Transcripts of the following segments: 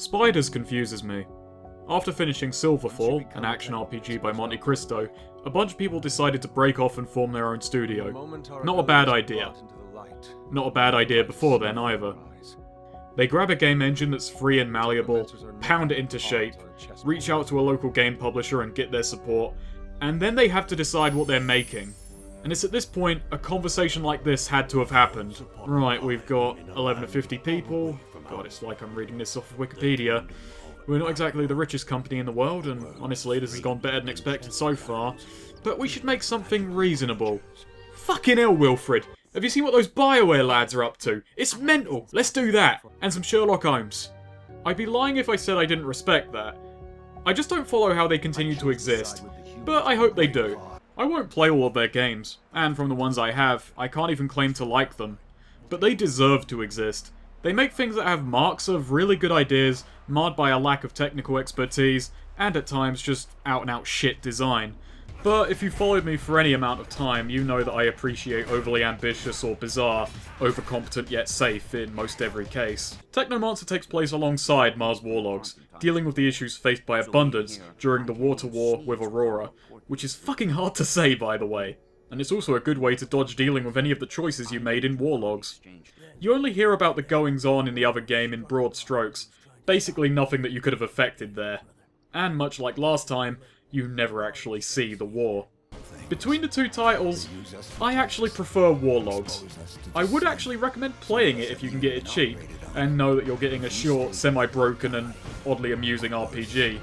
Spiders confuses me. After finishing Silverfall, an action RPG by Monte Cristo, a bunch of people decided to break off and form their own studio. Not a bad idea. Not a bad idea before then either. They grab a game engine that's free and malleable, pound it into shape, reach out to a local game publisher and get their support, and then they have to decide what they're making. And it's at this point, a conversation like this had to have happened. Right, we've got 11 to 50 people. God, it's like I'm reading this off of Wikipedia. We're not exactly the richest company in the world, and honestly, this has gone better than expected so far. But we should make something reasonable. Fucking hell, Wilfred! Have you seen what those BioWare lads are up to? It's mental! Let's do that! And some Sherlock Holmes. I'd be lying if I said I didn't respect that. I just don't follow how they continue to exist. But I hope they do. I won't play all of their games, and from the ones I have, I can't even claim to like them. But they deserve to exist. They make things that have marks of really good ideas, marred by a lack of technical expertise, and at times just out-and-out shit design. But if you've followed me for any amount of time, you know that I appreciate overly ambitious or bizarre, overcompetent yet safe in most every case. Technomancer takes place alongside Mars Warlogs, dealing with the issues faced by Abundance during the water war with Aurora, which is fucking hard to say, by the way. And it's also a good way to dodge dealing with any of the choices you made in Warlogs. You only hear about the goings-on in the other game in broad strokes, basically nothing that you could have affected there. And much like last time, you never actually see the war. Between the two titles, I actually prefer Warlogs. I would actually recommend playing it if you can get it cheap, and know that you're getting a short, semi-broken and oddly amusing RPG.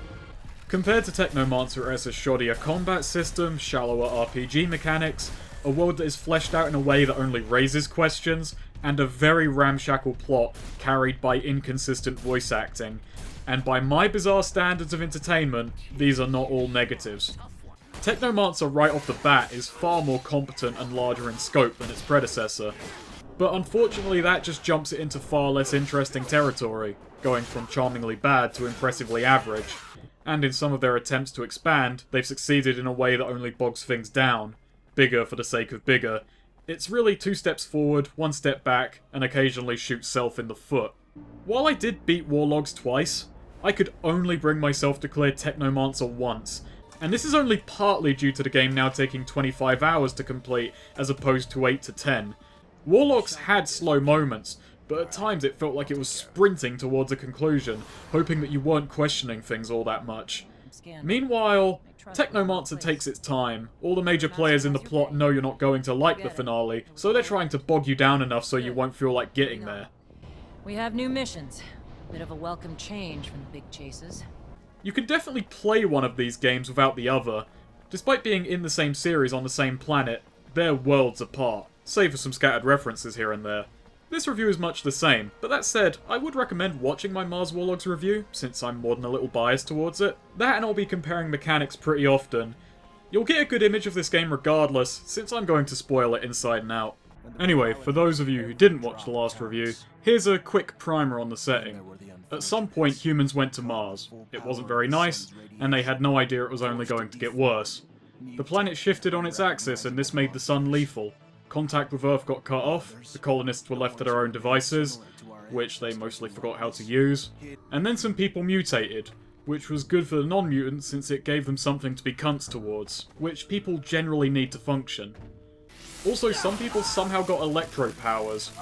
Compared to Technomancer, it has a shoddier combat system, shallower RPG mechanics, a world that is fleshed out in a way that only raises questions, and a very ramshackle plot carried by inconsistent voice acting. And by my bizarre standards of entertainment, these are not all negatives. Technomancer right off the bat is far more competent and larger in scope than its predecessor, but unfortunately that just jumps it into far less interesting territory, going from charmingly bad to impressively average. And in some of their attempts to expand, they've succeeded in a way that only bogs things down. Bigger for the sake of bigger. It's really 2 steps forward, 1 step back, and occasionally shoots self in the foot. While I did beat Warlogs twice, I could only bring myself to clear Technomancer once, and this is only partly due to the game now taking 25 hours to complete as opposed to 8 to 10. Warlogs had slow moments, but at times it felt like it was sprinting towards a conclusion, hoping that you weren't questioning things all that much. Meanwhile, Technomancer takes its time. All the major players in the plot know you're not going to like the finale, so they're trying to bog you down enough so you won't feel like getting there. We have new missions. Bit of a welcome change from the big chases. You can definitely play one of these games without the other. Despite being in the same series on the same planet, they're worlds apart, save for some scattered references here and there. This review is much the same, but that said, I would recommend watching my Mars Warlogs review, since I'm more than a little biased towards it. That and I'll be comparing mechanics pretty often. You'll get a good image of this game regardless, since I'm going to spoil it inside and out. Anyway, for those of you who didn't watch the last review, here's a quick primer on the setting. At some point, humans went to Mars. It wasn't very nice, and they had no idea it was only going to get worse. The planet shifted on its axis, and this made the sun lethal. Contact with Earth got cut off, the colonists were left to their own devices, which they mostly forgot how to use, and then some people mutated, which was good for the non-mutants since it gave them something to be cunts towards, which people generally need to function. Also, some people somehow got electro powers.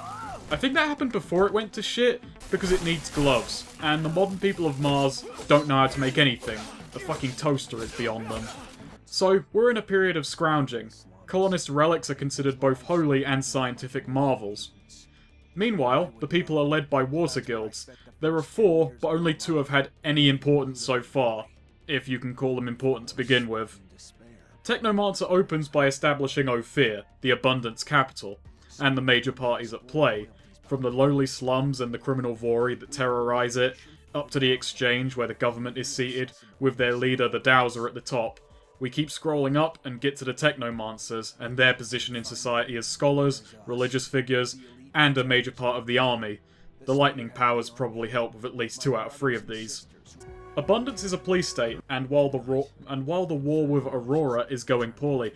I think that happened before it went to shit, because it needs gloves, and the modern people of Mars don't know how to make anything. The fucking toaster is beyond them. So, we're in a period of scrounging. Colonist relics are considered both holy and scientific marvels. Meanwhile, the people are led by water guilds. There are 4, but only 2 have had any importance so far, if you can call them important to begin with. Technomancer opens by establishing Ophir, the Abundance capital, and the major parties at play, from the lowly slums and the criminal vory that terrorise it, up to the exchange where the government is seated, with their leader the Dowser at the top. We keep scrolling up and get to the Technomancers, and their position in society as scholars, religious figures, and a major part of the army. The lightning powers probably help with at least 2 out of 3 of these. Abundance is a police state, and while the war with Aurora is going poorly...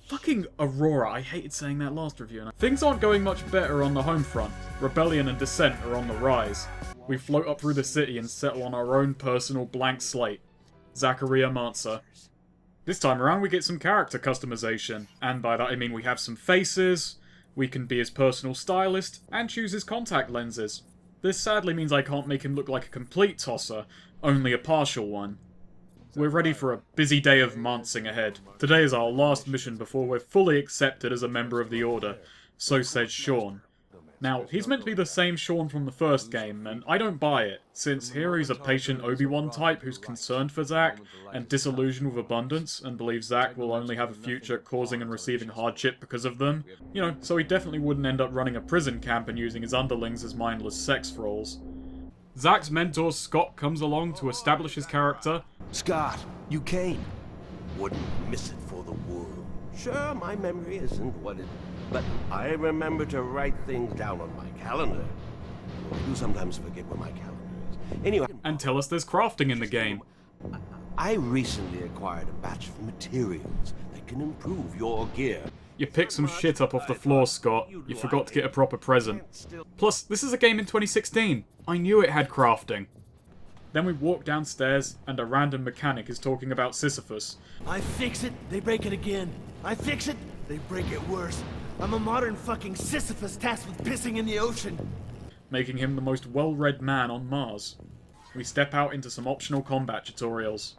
Fucking Aurora, I hated saying that last review. Things aren't going much better on the home front. Rebellion and dissent are on the rise. we float up through the city and settle on our own personal blank slate, Technomancer. This time around we get some character customization, and by that I mean we have some faces, we can be his personal stylist, and choose his contact lenses. This sadly means I can't make him look like a complete tosser, only a partial one. We're ready for a busy day of mancing ahead. Today is our last mission before we're fully accepted as a member of the Order, so says Sean. Now, he's meant to be the same Sean from the first game, and I don't buy it, since here he's a patient Obi-Wan type who's concerned for Zack, and disillusioned with abundance, and believes Zack will only have a future causing and receiving hardship because of them. You know, so he definitely wouldn't end up running a prison camp and using his underlings as mindless sex thralls. Zack's mentor Scott comes along to establish his character. Scott, you came. Wouldn't miss it for the world. Sure, my memory isn't what it... But I remember to write things down on my calendar. I do sometimes forget where my calendar is. Anyway... And tell us there's crafting in the game. I recently acquired a batch of materials that can improve your gear. You picked some shit up off the floor, Scott. You forgot to get a proper present. Plus, this is a game in 2016. I knew it had crafting. Then we walk downstairs, and a random mechanic is talking about Sisyphus. I fix it, they break it again. I fix it, they break it worse. I'm a modern fucking Sisyphus tasked with pissing in the ocean. Making him the most well-read man on Mars. We step out into some optional combat tutorials.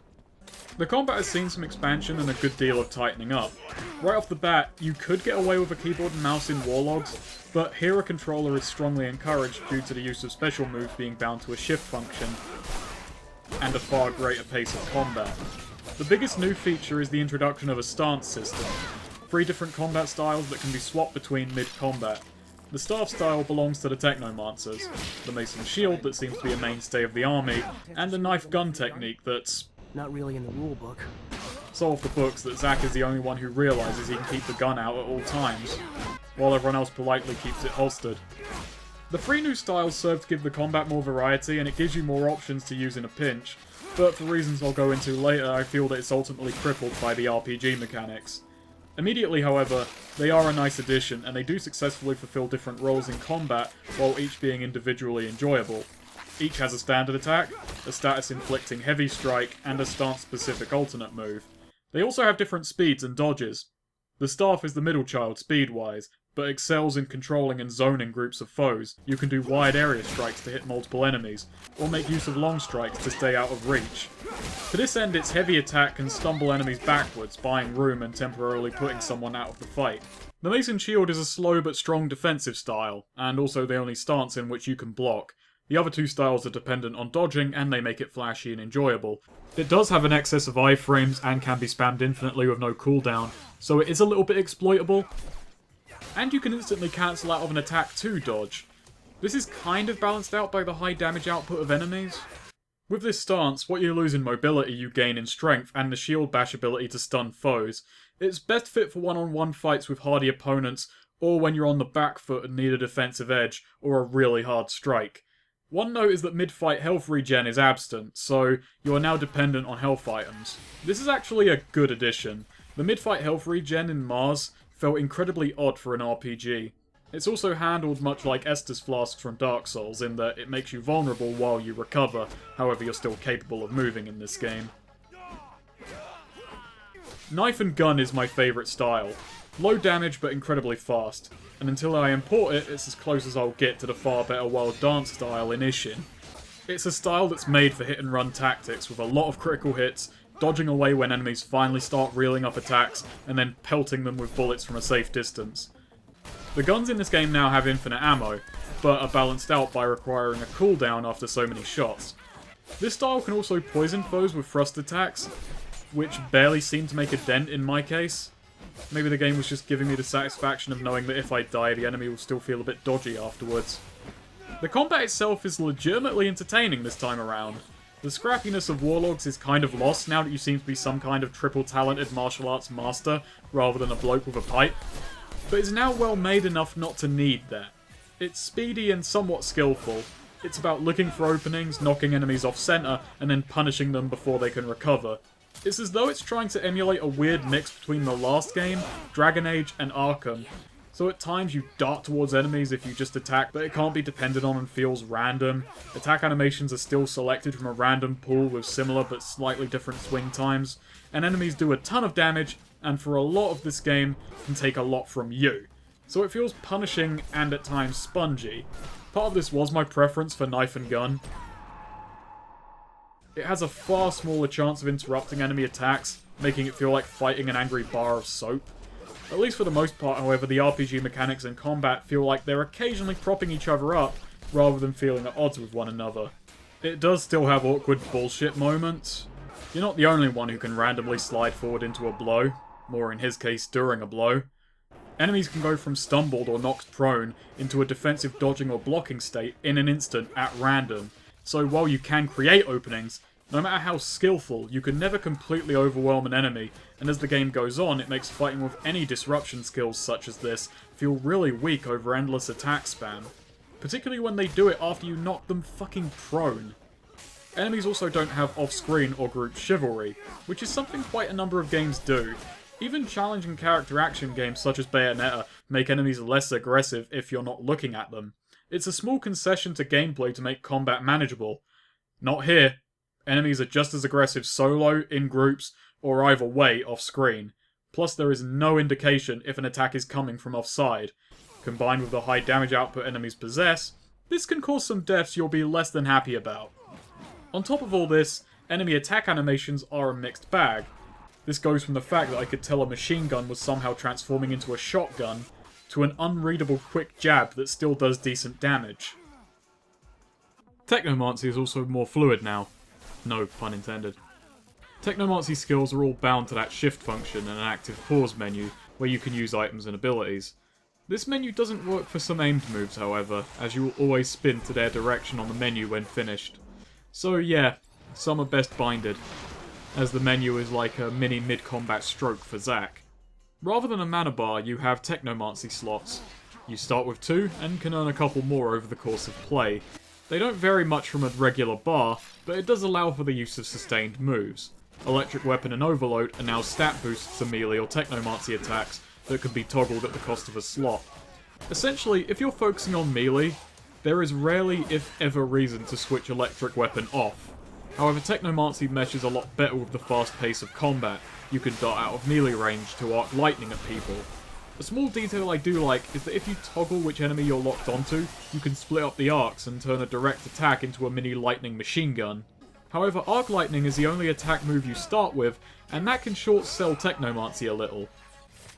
The combat has seen some expansion and a good deal of tightening up. Right off the bat, you could get away with a keyboard and mouse in Warlogs, but here a controller is strongly encouraged due to the use of special moves being bound to a shift function, and a far greater pace of combat. The biggest new feature is the introduction of a stance system. 3 different combat styles that can be swapped between mid-combat. The staff style belongs to the Technomancers, the mason shield that seems to be a mainstay of the army, and a knife-gun technique that's... not really in the rulebook. so off the books that Zack is the only one who realises he can keep the gun out at all times, while everyone else politely keeps it holstered. The 3 new styles serve to give the combat more variety, and it gives you more options to use in a pinch, but for reasons I'll go into later, I feel that it's ultimately crippled by the RPG mechanics. Immediately, however, they are a nice addition, and they do successfully fulfill different roles in combat, while each being individually enjoyable. Each has a standard attack, a status-inflicting heavy strike, and a stance-specific alternate move. They also have different speeds and dodges. The staff is the middle child speed-wise, but excels in controlling and zoning groups of foes. You can do wide area strikes to hit multiple enemies, or make use of long strikes to stay out of reach. To this end, its heavy attack can stumble enemies backwards, buying room and temporarily putting someone out of the fight. The Mason Shield is a slow but strong defensive style, and also the only stance in which you can block. The other 2 styles are dependent on dodging, and they make it flashy and enjoyable. It does have an excess of iframes and can be spammed infinitely with no cooldown, so it is a little bit exploitable. And you can instantly cancel out of an attack to dodge. This is kind of balanced out by the high damage output of enemies. With this stance, what you lose in mobility you gain in strength, and the shield bash ability to stun foes. It's best fit for one-on-one fights with hardy opponents, or when you're on the back foot and need a defensive edge, or a really hard strike. One note is that mid-fight health regen is absent, so you are now dependent on health items. This is actually a good addition. The mid-fight health regen in Mars felt incredibly odd for an RPG. It's also handled much like Estus flasks from Dark Souls, in that it makes you vulnerable while you recover, however you're still capable of moving in this game. Knife and gun is my favourite style. Low damage but incredibly fast, and until I import it, it's as close as I'll get to the far better Wild Dance style in Ishin. It's a style that's made for hit and run tactics with a lot of critical hits, dodging away when enemies finally start reeling up attacks, and then pelting them with bullets from a safe distance. The guns in this game now have infinite ammo, but are balanced out by requiring a cooldown after so many shots. This style can also poison foes with thrust attacks, which barely seem to make a dent in my case. Maybe the game was just giving me the satisfaction of knowing that if I die, the enemy will still feel a bit dodgy afterwards. The combat itself is legitimately entertaining this time around. The scrappiness of Warlogs is kind of lost now that you seem to be some kind of triple-talented martial arts master, rather than a bloke with a pipe. But it's now well made enough not to need that. It's speedy and somewhat skillful. It's about looking for openings, knocking enemies off center, and then punishing them before they can recover. It's as though it's trying to emulate a weird mix between the last game, Dragon Age, and Arkham. So at times you dart towards enemies if you just attack, but it can't be depended on and feels random. Attack animations are still selected from a random pool with similar but slightly different swing times, and enemies do a ton of damage, and for a lot of this game, can take a lot from you. So it feels punishing and at times spongy. Part of this was my preference for knife and gun. It has a far smaller chance of interrupting enemy attacks, making it feel like fighting an angry bar of soap. At least for the most part, however, the RPG mechanics in combat feel like they're occasionally propping each other up, rather than feeling at odds with one another. It does still have awkward bullshit moments. You're not the only one who can randomly slide forward into a blow, or in his case, during a blow. Enemies can go from stumbled or knocked prone into a defensive dodging or blocking state in an instant at random, so while you can create openings, no matter how skillful, you can never completely overwhelm an enemy, and as the game goes on, it makes fighting with any disruption skills such as this feel really weak over endless attack spam. Particularly when they do it after you knock them fucking prone. Enemies also don't have off-screen or group chivalry, which is something quite a number of games do. Even challenging character action games such as Bayonetta make enemies less aggressive if you're not looking at them. It's a small concession to gameplay to make combat manageable. Not here. Enemies are just as aggressive solo, in groups, or either way off-screen. Plus there is no indication if an attack is coming from offside. Combined with the high damage output enemies possess, this can cause some deaths you'll be less than happy about. On top of all this, enemy attack animations are a mixed bag. This goes from the fact that I could tell a machine gun was somehow transforming into a shotgun, to an unreadable quick jab that still does decent damage. Technomancer is also more fluid now. No pun intended. Technomancer skills are all bound to that shift function and an active pause menu, where you can use items and abilities. This menu doesn't work for some aimed moves, however, as you will always spin to their direction on the menu when finished. So yeah, some are best binded, as the menu is like a mini mid-combat stroke for Zack. Rather than a mana bar, you have Technomancer slots. You start with 2, and can earn a couple more over the course of play. They don't vary much from a regular bar, but it does allow for the use of sustained moves. Electric Weapon and Overload are now stat boosts to melee or Technomancer attacks that can be toggled at the cost of a slot. Essentially, if you're focusing on melee, there is rarely, if ever, reason to switch Electric Weapon off. However, Technomancer meshes a lot better with the fast pace of combat. You can dart out of melee range to arc lightning at people. A small detail I do like is that if you toggle which enemy you're locked onto, you can split up the arcs and turn a direct attack into a mini lightning machine gun. However, arc lightning is the only attack move you start with, and that can short-sell Technomancer a little.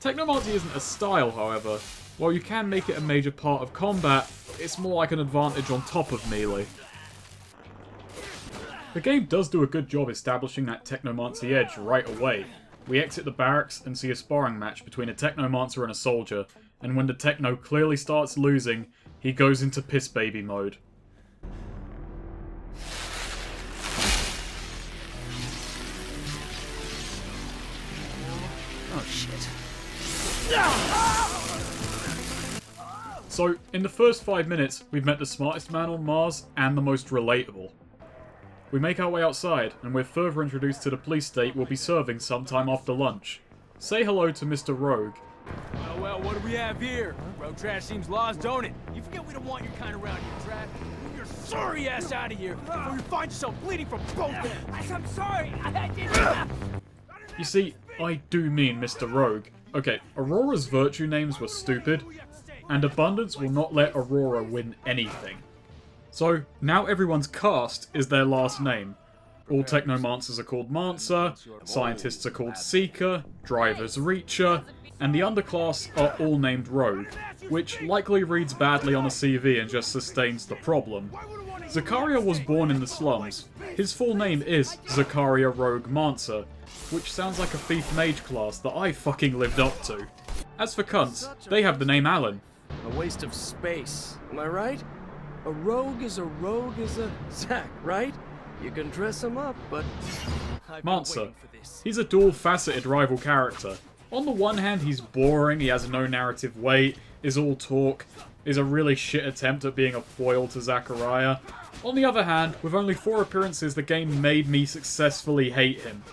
Technomancer isn't a style, however. While you can make it a major part of combat, it's more like an advantage on top of melee. The game does do a good job establishing that Technomancer edge right away. We exit the barracks and see a sparring match between a Technomancer and a soldier, and when the Techno clearly starts losing, he goes into piss baby mode. Oh shit. So, in the first 5 minutes, we've met the smartest man on Mars and the most relatable. We make our way outside, and we're further introduced to the police state we'll be serving sometime after lunch. Say hello to Mr. Rogue. Well, what do we have here? Road trash seems lost, don't it? You forget we don't want your kind around here, Trash. Move your sorry ass out of here before you find yourself bleeding from both ends. I'm sorry, I didn't. You see, I do mean Mr. Rogue. Okay, Aurora's virtue names were stupid, and Abundance will not let Aurora win anything. So, now everyone's caste is their last name. All Technomancers are called Mancer, Scientists are called Seeker, Drivers Reacher, and the underclass are all named Rogue, which likely reads badly on a CV and just sustains the problem. Zakaria was born in the slums. His full name is Zakaria Rogue Mancer, which sounds like a thief mage class that I fucking lived up to. As for cunts, they have the name Alan. A waste of space, am I right? A rogue is a Zack, right? You can dress him up, but... Mancer. He's a dual-faceted rival character. On the one hand, he's boring, he has no narrative weight, is all talk, is a really shit attempt at being a foil to Zakaria. On the other hand, with only 4 appearances, the game made me successfully hate him.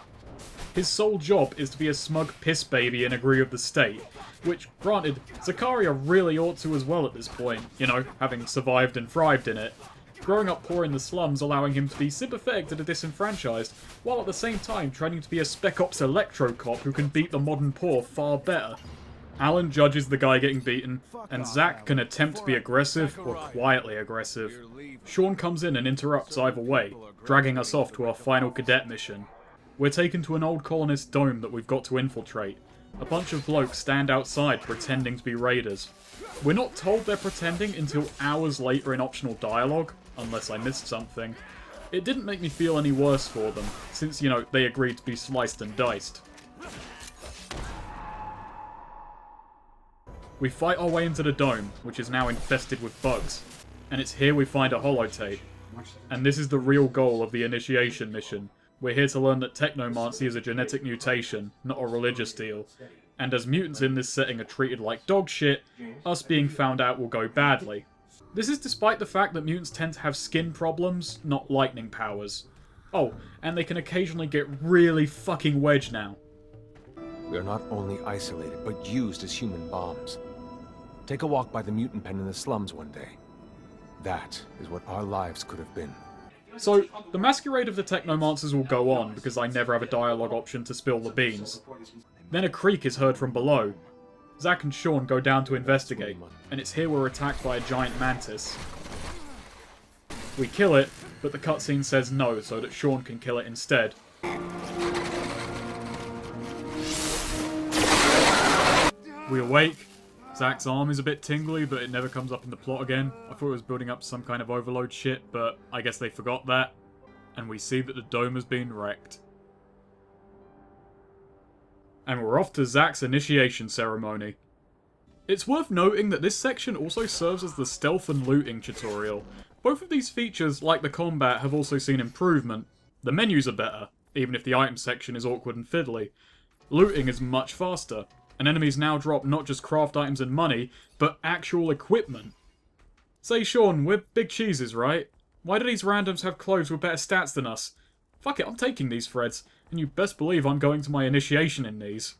His sole job is to be a smug piss baby and agree with the state. Which, granted, Zakaria really ought to as well at this point, you know, having survived and thrived in it. Growing up poor in the slums allowing him to be sympathetic to the disenfranchised, while at the same time training to be a Spec Ops electro cop who can beat the modern poor far better. Alan judges the guy getting beaten, and Zach can attempt to be aggressive or quietly aggressive. Sean comes in and interrupts either way, dragging us off to our final cadet mission. We're taken to an old colonist dome that we've got to infiltrate. A bunch of blokes stand outside pretending to be raiders. We're not told they're pretending until hours later in optional dialogue, unless I missed something. It didn't make me feel any worse for them, since, you know, they agreed to be sliced and diced. We fight our way into the dome, which is now infested with bugs. And it's here we find a holotape. And this is the real goal of the initiation mission. We're here to learn that Technomancer is a genetic mutation, not a religious deal. And as mutants in this setting are treated like dog shit, us being found out will go badly. This is despite the fact that mutants tend to have skin problems, not lightning powers. Oh, and they can occasionally get really fucking wedged now. We are not only isolated, but used as human bombs. Take a walk by the mutant pen in the slums one day. That is what our lives could have been. So, the masquerade of the Technomancers will go on, because I never have a dialogue option to spill the beans. Then a creak is heard from below. Zach and Sean go down to investigate, and it's here we're attacked by a giant mantis. We kill it, but the cutscene says no, so that Sean can kill it instead. We awake. Zach's arm is a bit tingly, but it never comes up in the plot again. I thought it was building up some kind of overload shit, but I guess they forgot that. And we see that the dome has been wrecked. And we're off to Zach's initiation ceremony. It's worth noting that this section also serves as the stealth and looting tutorial. Both of these features, like the combat, have also seen improvement. The menus are better, even if the item section is awkward and fiddly. Looting is much faster. And enemies now drop not just craft items and money, but actual equipment. Say, Sean, we're big cheeses, right? Why do these randoms have clothes with better stats than us? Fuck it, I'm taking these threads, and you best believe I'm going to my initiation in these.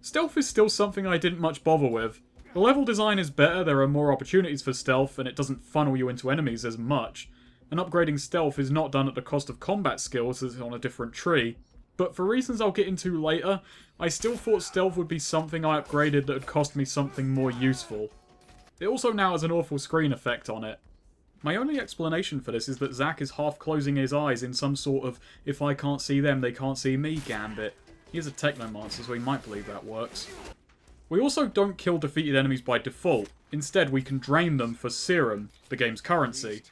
Stealth is still something I didn't much bother with. The level design is better, there are more opportunities for stealth, and it doesn't funnel you into enemies as much. And upgrading stealth is not done at the cost of combat skills, as it's on a different tree. But for reasons I'll get into later, I still thought stealth would be something I upgraded that would cost me something more useful. It also now has an awful screen effect on it. My only explanation for this is that Zach is half closing his eyes in some sort of if I can't see them, they can't see me gambit. He is a Technomancer, so he might believe that works. We also don't kill defeated enemies by default. Instead, we can drain them for serum, the game's currency.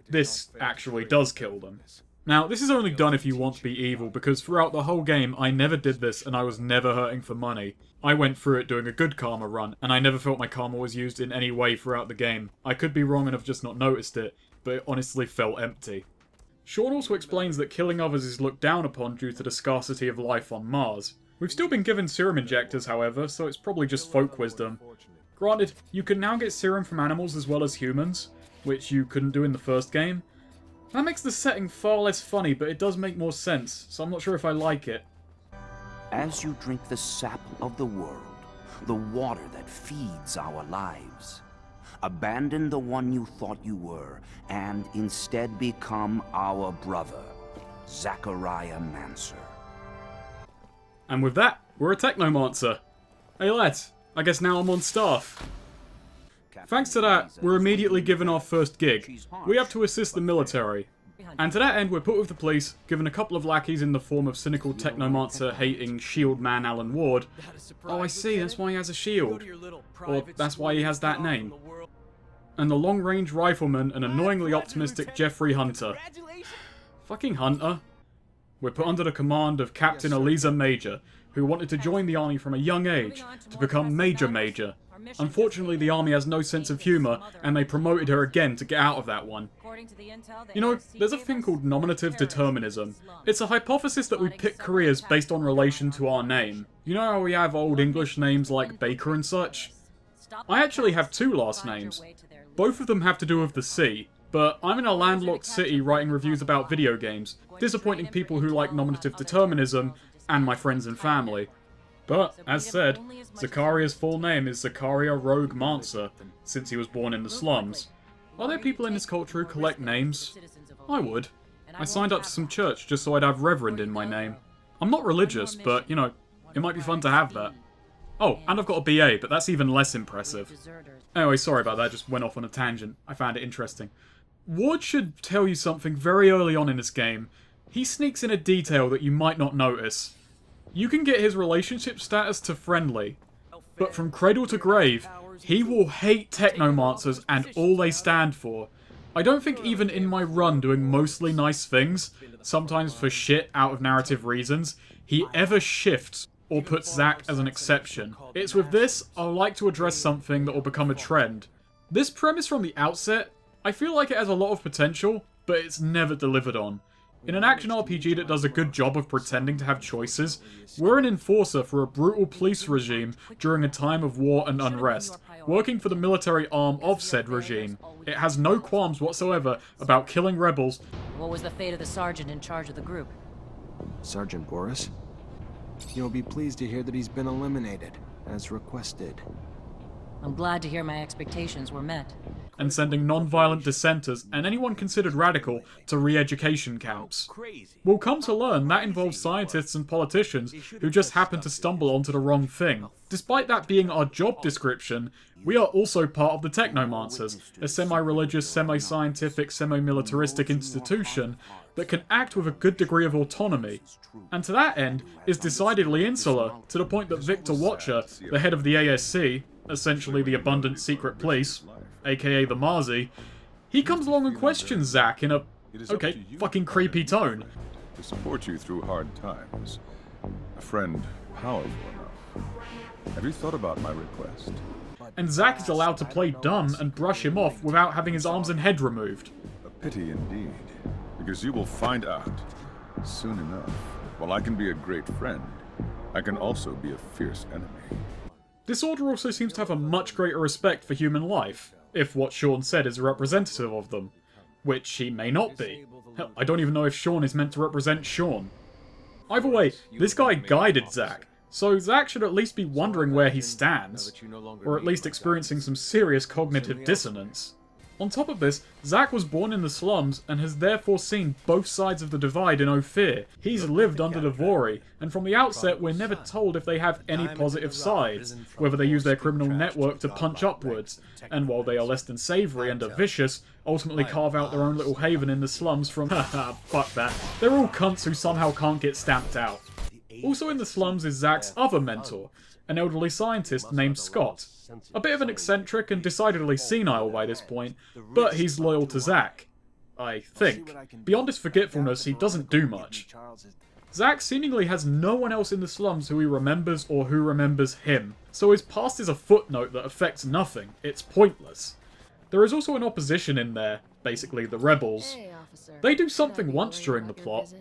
This actually does kill them. Now, this is only done if you want to be evil, because throughout the whole game, I never did this and I was never hurting for money. I went through it doing a good karma run, and I never felt my karma was used in any way throughout the game. I could be wrong and have just not noticed it, but it honestly felt empty. Sean also explains that killing others is looked down upon due to the scarcity of life on Mars. We've still been given serum injectors, however, so it's probably just folk wisdom. Granted, you can now get serum from animals as well as humans, which you couldn't do in the first game. That makes the setting far less funny, but it does make more sense, so I'm not sure if I like it. As you drink the sap of the world, the water that feeds our lives, abandon the one you thought you were, and instead become our brother, Technomancer. And with that, we're a Technomancer. Hey lads, I guess now I'm on staff. Thanks to that, we're immediately given our first gig. We have to assist the military. And to that end, we're put with the police, given a couple of lackeys in the form of cynical Technomancer-hating shield man Alan Ward. Oh, I see, that's why he has a shield. Or that's why he has that name. And the long-range rifleman and annoyingly optimistic Jeffrey Hunter. Fucking Hunter. We're put under the command of Captain Eliza Major, who wanted to join the army from a young age, to become Major. Unfortunately, the army has no sense of humour, and they promoted her again to get out of that one. You know, there's a thing called nominative determinism. It's a hypothesis that we pick careers based on relation to our name. You know how we have old English names like Baker and such? I actually have two last names. Both of them have to do with the sea, but I'm in a landlocked city writing reviews about video games, disappointing people who like nominative determinism, and my friends and family. But, as said, Zakaria's full name is Zakaria Rogue Mancer, since he was born in the slums. Are there people in this culture who collect names? I would. I signed up to some church just so I'd have Reverend in my name. I'm not religious, but, you know, it might be fun to have that. Oh, and I've got a BA, but that's even less impressive. Anyway, sorry about that, just went off on a tangent. I found it interesting. Ward should tell you something very early on in this game. He sneaks in a detail that you might not notice. You can get his relationship status to friendly, but from cradle to grave, he will hate Technomancers and all they stand for. I don't think even in my run doing mostly nice things, sometimes for shit out of narrative reasons, he ever shifts or puts Zack as an exception. It's with this, I'd like to address something that will become a trend. This premise from the outset, I feel like it has a lot of potential, but it's never delivered on. In an action RPG that does a good job of pretending to have choices, we're an enforcer for a brutal police regime during a time of war and unrest, working for the military arm of said regime. It has no qualms whatsoever about killing rebels. What was the fate of the sergeant in charge of the group? Sergeant Boris? You'll be pleased to hear that he's been eliminated, as requested. I'm glad to hear my expectations were met. And sending non-violent dissenters and anyone considered radical to re-education camps. We'll come to learn that involves scientists and politicians who just happen to stumble onto the wrong thing. Despite that being our job description, we are also part of the Technomancers, a semi-religious, semi-scientific, semi-militaristic institution that can act with a good degree of autonomy, and to that end is decidedly insular, to the point that Victor Watcher, the head of the ASC, essentially the Abundant Secret Police, aka the Marzi, he comes along and questions Zack in a, okay, fucking creepy tone. To support you through hard times, a friend powerful enough. Have you thought about my request? And Zack is allowed to play dumb and brush him off without having his arms and head removed. A pity indeed, because you will find out soon enough. While I can be a great friend, I can also be a fierce enemy. This order also seems to have a much greater respect for human life, if what Sean said is a representative of them. Which he may not be. Hell, I don't even know if Sean is meant to represent Sean. Either way, this guy guided Zack, so Zack should at least be wondering where he stands, or at least experiencing some serious cognitive dissonance. On top of this, Zack was born in the slums and has therefore seen both sides of the divide in Ophir. He's lived under the Vori, and from the outset we're never told if they have any positive sides, whether they use their criminal network to punch upwards, and while they are less than savoury and are vicious, ultimately carve out their own little haven in the slums from haha, fuck that. They're all cunts who somehow can't get stamped out. Also in the slums is Zack's other mentor, an elderly scientist named Scott. A bit of an eccentric and decidedly senile by this point, but he's loyal to Zack. I think. Beyond his forgetfulness, he doesn't do much. Zack seemingly has no one else in the slums who he remembers or who remembers him, so his past is a footnote that affects nothing. It's pointless. There is also an opposition in there, basically the rebels. They do something once during the plot.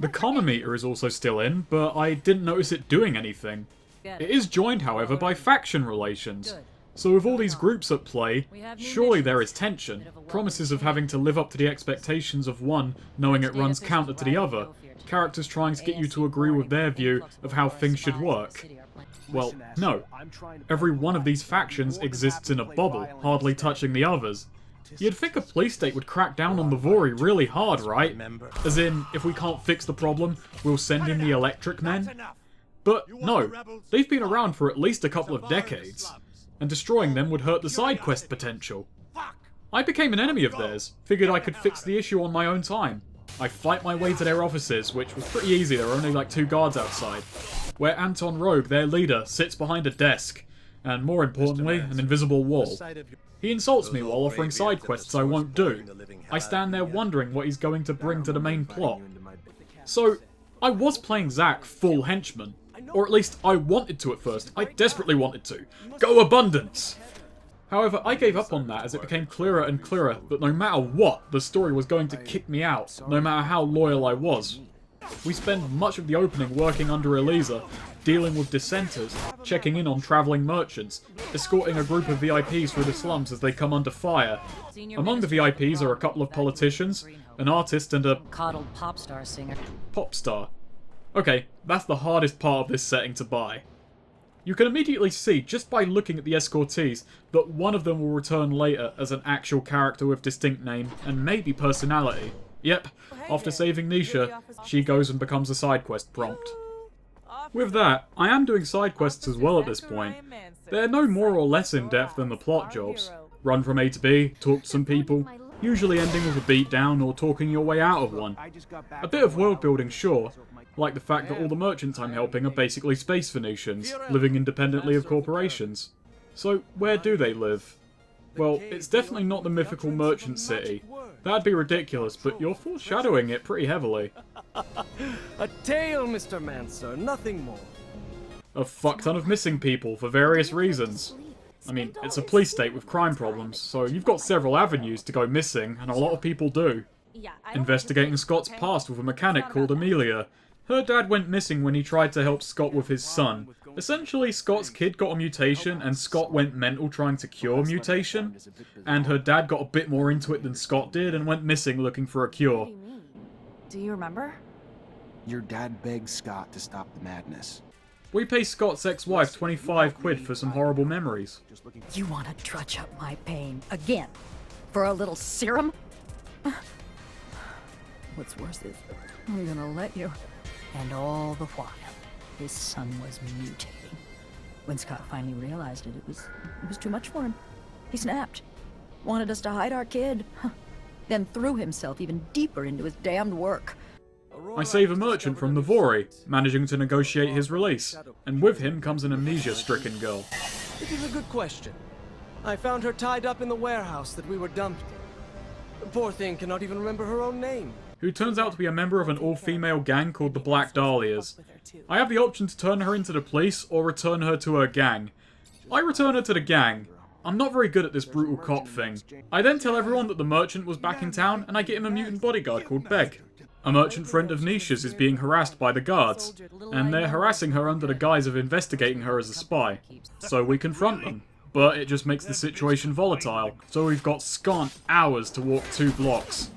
The commometer is also still in, but I didn't notice it doing anything. It is joined, however, by faction relations. So with all these groups at play, surely there is tension. Promises of having to live up to the expectations of one, knowing it runs counter to the other. Characters trying to get you to agree with their view of how things should work. Well, no. Every one of these factions exists in a bubble, hardly touching the others. You'd think a police state would crack down on the Vori really hard, right? As in, if we can't fix the problem, we'll send in the electric men? But no, they've been around for at least a couple of decades, and destroying them would hurt the side quest potential. I became an enemy of theirs, figured I could fix the issue on my own time. I fight my way to their offices, which was pretty easy, there were only like 2 guards outside, where Anton Rogue, their leader, sits behind a desk, and more importantly, an invisible wall. He insults me while offering side quests I won't do. I stand there wondering what he's going to bring to the main plot. So, I was playing Zack full henchman. Or at least, I wanted to at first. I desperately wanted to. Go Abundance! However, I gave up on that as it became clearer and clearer that no matter what, the story was going to kick me out, no matter how loyal I was. We spend much of the opening working under Elisa, dealing with dissenters, checking in on travelling merchants, escorting a group of VIPs through the slums as they come under fire. Among the VIPs are a couple of politicians, an artist and a coddled pop star singer. Pop star. Okay, that's the hardest part of this setting to buy. You can immediately see, just by looking at the escortees, that one of them will return later as an actual character with distinct name, and maybe personality. Yep, after saving Nisha, she goes and becomes a side quest prompt. With that, I am doing side quests as well at this point. They're no more or less in-depth than the plot jobs. Run from A to B, talk to some people, usually ending with a beatdown or talking your way out of one. A bit of world building, sure, like the fact that all the merchants I'm helping are basically space Venusians, living independently of corporations. So, where do they live? Well, it's definitely not the mythical merchant city. That'd be ridiculous, but you're foreshadowing it pretty heavily. A tale, Mr. Mancer, nothing more. A fuck ton of missing people for various reasons. I mean, it's a police state with crime problems, so you've got several avenues to go missing, and a lot of people do. Investigating Scott's past with a mechanic called Amelia. Her dad went missing when he tried to help Scott with his son. Essentially, Scott's kid got a mutation, and Scott went mental trying to cure mutation. And her dad got a bit more into it than Scott did, and went missing looking for a cure. Do you remember? Your dad begged Scott to stop the madness. We pay Scott's ex-wife 25 quid for some horrible memories. You want to trudge up my pain again? For a little serum? What's worse is, I'm gonna let you. And all the while, his son was mutating. When Scott finally realized it, it was too much for him. He snapped. Wanted us to hide our kid. Then threw himself even deeper into his damned work. I save a merchant from the Vori, managing to negotiate his release. And with him comes an amnesia-stricken girl. It is a good question. I found her tied up in the warehouse that we were dumped in. The poor thing cannot even remember her own name. Who turns out to be a member of an all-female gang called the Black Dahlias. I have the option to turn her into the police or return her to her gang. I return her to the gang. I'm not very good at this brutal cop thing. I then tell everyone that the merchant was back in town, and I get him a mutant bodyguard called Beg. A merchant friend of Nisha's is being harassed by the guards, and they're harassing her under the guise of investigating her as a spy. So we confront them. But it just makes the situation volatile, so we've got scant hours to walk 2 blocks.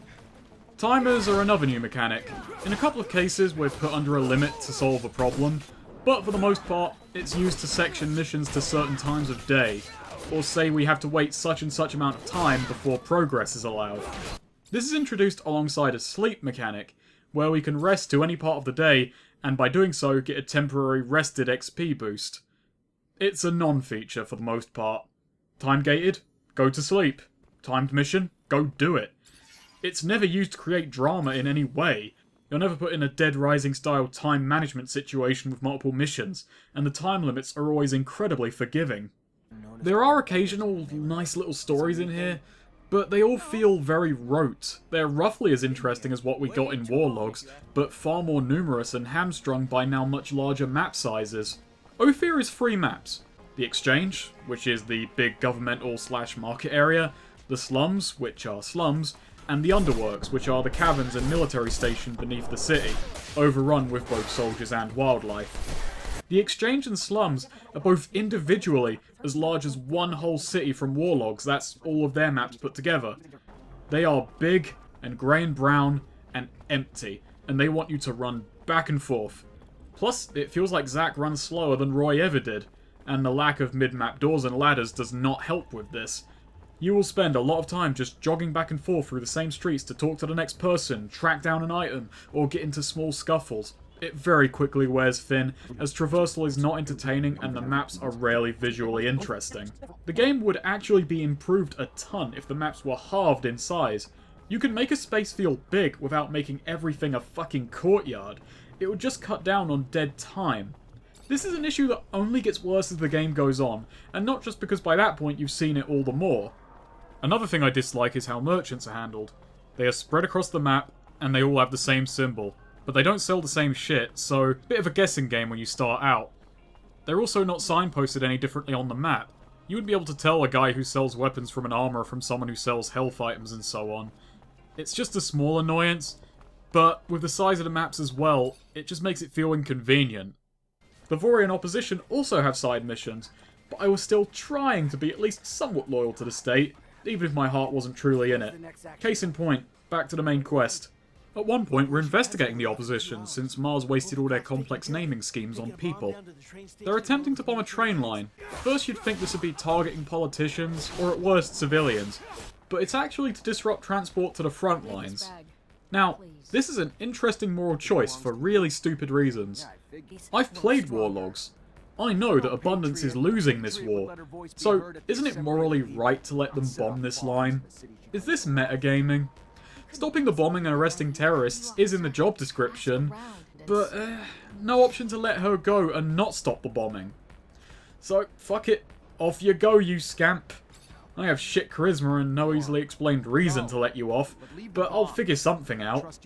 Timers are another new mechanic. In a couple of cases, we're put under a limit to solve a problem, but for the most part, it's used to section missions to certain times of day, or say we have to wait such and such amount of time before progress is allowed. This is introduced alongside a sleep mechanic, where we can rest to any part of the day, and by doing so, get a temporary rested XP boost. It's a non-feature for the most part. Time-gated? Go to sleep. Timed mission? Go do it. It's never used to create drama in any way. You're never put in a Dead Rising style time management situation with multiple missions, and the time limits are always incredibly forgiving. There are occasional nice little stories in here, but they all feel very rote. They're roughly as interesting as what we got in War Logs, but far more numerous and hamstrung by now much larger map sizes. Ophir is 3 maps. The Exchange, which is the big governmental/market area, the Slums, which are slums, and the Underworks, which are the caverns and military station beneath the city, overrun with both soldiers and wildlife. The Exchange and Slums are both individually as large as one whole city from War Logs. That's all of their maps put together. They are big and grey and brown and empty, and they want you to run back and forth. Plus, it feels like Zack runs slower than Roy ever did, and the lack of mid-map doors and ladders does not help with this. You will spend a lot of time just jogging back and forth through the same streets to talk to the next person, track down an item, or get into small scuffles. It very quickly wears thin, as traversal is not entertaining and the maps are rarely visually interesting. The game would actually be improved a ton if the maps were halved in size. You can make a space feel big without making everything a fucking courtyard. It would just cut down on dead time. This is an issue that only gets worse as the game goes on, and not just because by that point you've seen it all the more. Another thing I dislike is how merchants are handled. They are spread across the map, and they all have the same symbol. But they don't sell the same shit, so bit of a guessing game when you start out. They're also not signposted any differently on the map. You wouldn't be able to tell a guy who sells weapons from an armor from someone who sells health items and so on. It's just a small annoyance, but with the size of the maps as well, it just makes it feel inconvenient. The Vorian opposition also have side missions, but I was still trying to be at least somewhat loyal to the state, even if my heart wasn't truly in it. Case in point, back to the main quest. At one point, we're investigating the opposition, since Mars wasted all their complex naming schemes on people. They're attempting to bomb a train line. First you'd think this would be targeting politicians, or at worst civilians, but it's actually to disrupt transport to the front lines. Now, this is an interesting moral choice for really stupid reasons. I've played war logs. I know that Abundance is losing this war, so isn't it morally right to let them bomb this line? Is this metagaming? Stopping the bombing and arresting terrorists is in the job description, but no option to let her go and not stop the bombing. So, fuck it. Off you go, you scamp. I have shit charisma and no easily explained reason to let you off, but I'll figure something out.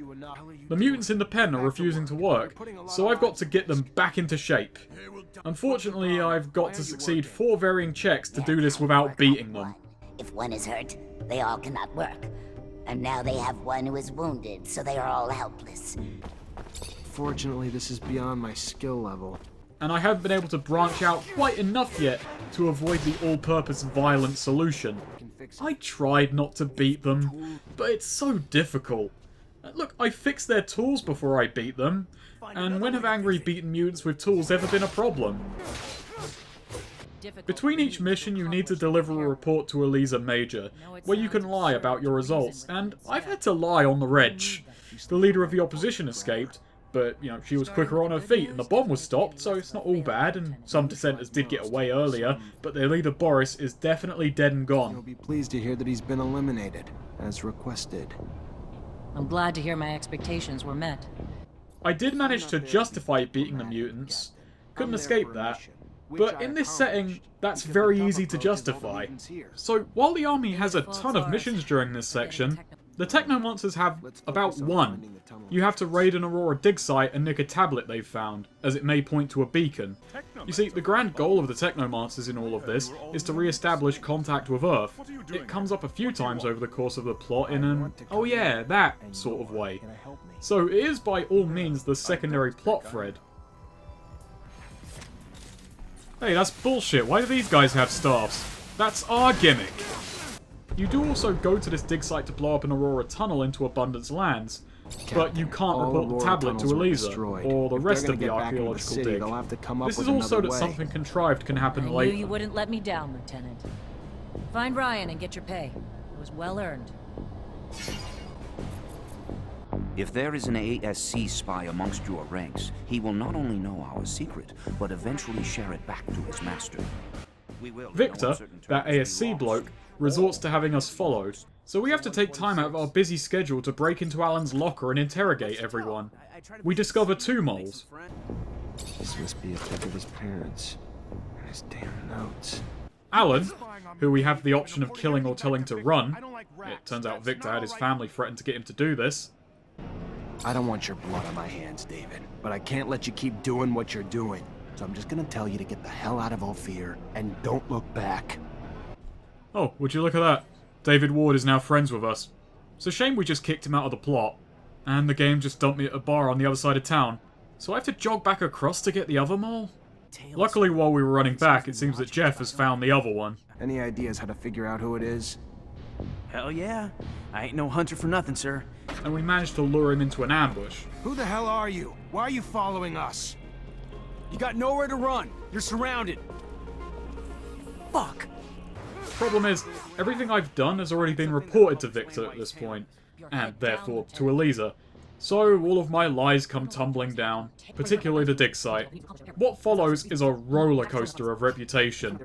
The mutants in the pen are refusing to work, so I've got to get them back into shape. Unfortunately, I've got to succeed 4 varying checks to do this without beating them. If one is hurt, they all cannot work. And now they have one who is wounded, so they are all helpless. Fortunately, this is beyond my skill level. And I haven't been able to branch out quite enough yet to avoid the all-purpose violent solution. I tried not to beat them, but it's so difficult. Look, I fixed their tools before I beat them, and when have angry beaten mutants with tools ever been a problem? Between each mission, you need to deliver a report to Eliza Major, where you can lie about your results, and I've had to lie on the reg. The leader of the opposition escaped, but, you know, she was quicker on her feet and the bomb was stopped, so it's not all bad, and some dissenters did get away earlier, but their leader Boris is definitely dead and gone. You'll be pleased to hear that he's been eliminated, as requested. I'm glad to hear my expectations were met. I did manage to justify beating the mutants. Couldn't escape that. But in this setting, that's very easy to justify. So, while the army has a ton of missions during this section, the Technomancers have about 1. You have to raid an Aurora dig site and nick a tablet they've found, as it may point to a beacon. You see, the grand goal of the Technomancers in all of this is to re-establish contact with Earth. It comes up a few times over the course of the plot in an, oh yeah, that sort of way. So it is by all means the secondary plot thread. Hey, that's bullshit. Why do these guys have staffs? That's our gimmick. You do also go to this dig site to blow up an Aurora tunnel into Abundance lands, but you can't report the tablet to Eliza, or the rest of the archaeological dig. This is also that something contrived can happen later. I knew you wouldn't let me down, Lieutenant. Find Ryan and get your pay. It was well earned. If there is an ASC spy amongst your ranks, he will not only know our secret, but eventually share it back to his master. Victor, that ASC bloke, resorts to having us followed, so we have to take time out of our busy schedule to break into Alan's locker and interrogate everyone. We discover 2 moles. This must be a pic of his parents. And his damn notes. Alan, who we have the option of killing or telling to run. It turns out Victor had his family threaten to get him to do this. I don't want your blood on my hands, David, but I can't let you keep doing what you're doing. So I'm just gonna tell you to get the hell out of Ophir and don't look back. Oh, would you look at that? David Ward is now friends with us. It's a shame we just kicked him out of the plot, and the game just dumped me at a bar on the other side of town. So I have to jog back across to get the other mole? Luckily, while we were running back, it seems that Jeff has found the other one. Any ideas how to figure out who it is? Hell yeah. I ain't no hunter for nothing, sir. And we managed to lure him into an ambush. Who the hell are you? Why are you following us? You got nowhere to run. You're surrounded. Fuck. Problem is, everything I've done has already been reported to Victor at this point, and therefore to Eliza. So all of my lies come tumbling down, particularly the dig site. What follows is a roller coaster of reputation.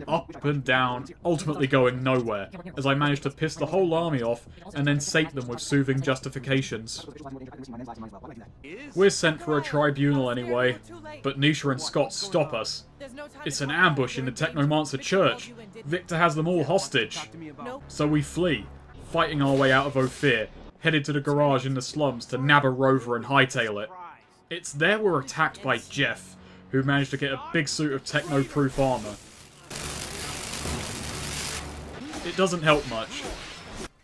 Up and down, ultimately going nowhere, as I manage to piss the whole army off and then sate them with soothing justifications. We're sent for a tribunal anyway, but Nisha and Scott stop us. It's an ambush in the Technomancer church. Victor has them all hostage. So we flee, fighting our way out of Ophir, headed to the garage in the slums to nab a rover and hightail it. It's there we're attacked by Jeff, who managed to get a big suit of techno-proof armor. It doesn't help much.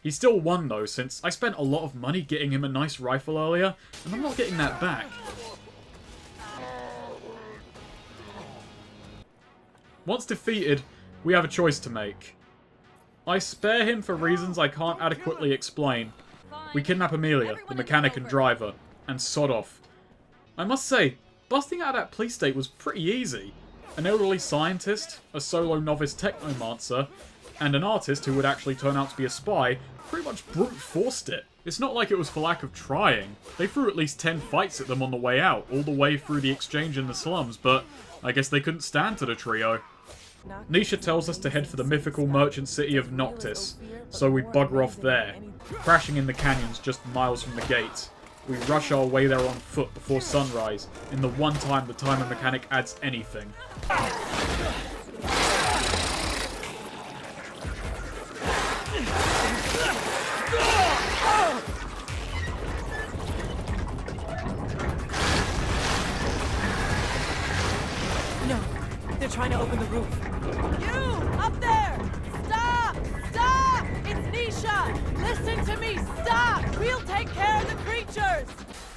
He still won though, since I spent a lot of money getting him a nice rifle earlier, and I'm not getting that back. Once defeated, we have a choice to make. I spare him for reasons I can't adequately explain, We kidnap Amelia, the mechanic and driver, and sod off. I must say, busting out of that police state was pretty easy. An elderly scientist, a solo novice technomancer, and an artist who would actually turn out to be a spy pretty much brute forced it. It's not like it was for lack of trying. They threw at least 10 fights at them on the way out, all the way through the exchange in the slums, but I guess they couldn't stand to the trio. Nisha tells us to head for the mythical merchant city of Noctis, so we bugger off there, crashing in the canyons just miles from the gate. We rush our way there on foot before sunrise, in the one time the timer mechanic adds anything. No, they're trying to open the roof. You! Up there! Stop! Stop! It's Nisha! Listen to me! Stop! We'll take care of the creatures!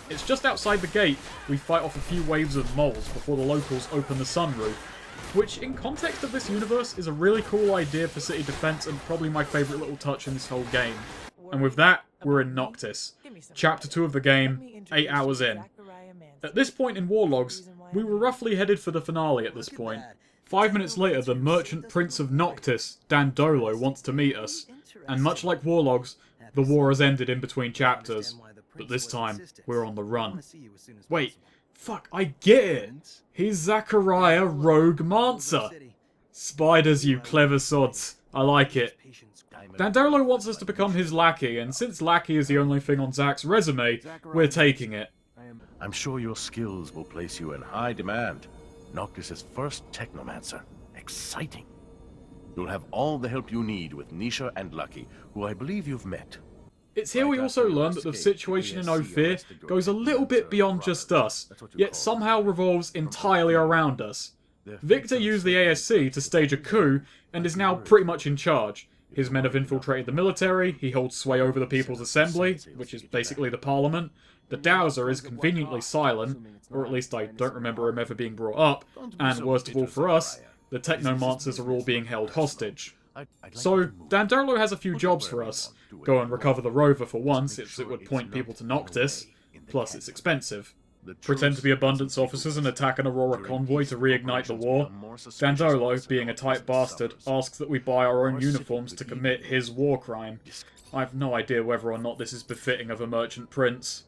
It's just outside the gate, we fight off a few waves of moles before the locals open the sunroof, which in context of this universe is a really cool idea for city defense and probably my favourite little touch in this whole game. And with that, we're in Noctis. Chapter 2 of the game, 8 hours in. At this point in Warlogs, we were roughly headed for the finale at this point. 5 minutes later, the Merchant Prince of Noctis, Dandolo, wants to meet us. And much like Warlogs, the war has ended in between chapters. But this time, we're on the run. Wait, fuck, I get it! He's Zachariah Rogue Mancer! Spiders, you clever sods. I like it. Dandolo wants us to become his lackey, and since lackey is the only thing on Zach's resume, we're taking it. I'm sure your skills will place you in high demand. Noctis' first Technomancer. Exciting. You'll have all the help you need with Nisha and Lucky, who I believe you've met. It's here we also learn that the situation in Ophir goes a little bit beyond just us, yet somehow revolves entirely around us. Victor used the ASC to stage a coup, and is now pretty much in charge. His men have infiltrated the military, he holds sway over the People's Assembly, which is basically the Parliament. The Dowser is conveniently silent, or at least I don't remember him ever being brought up, and worst of all for us, the Technomancers are all being held hostage. So, Dandolo has a few jobs for us. Go and recover the rover for one, since it would point people to Noctis, plus it's expensive. Pretend to be Abundance officers and attack an Aurora convoy to reignite the war. Dandolo, being a tight bastard, asks that we buy our own uniforms to commit his war crime. I've no idea whether or not this is befitting of a merchant prince.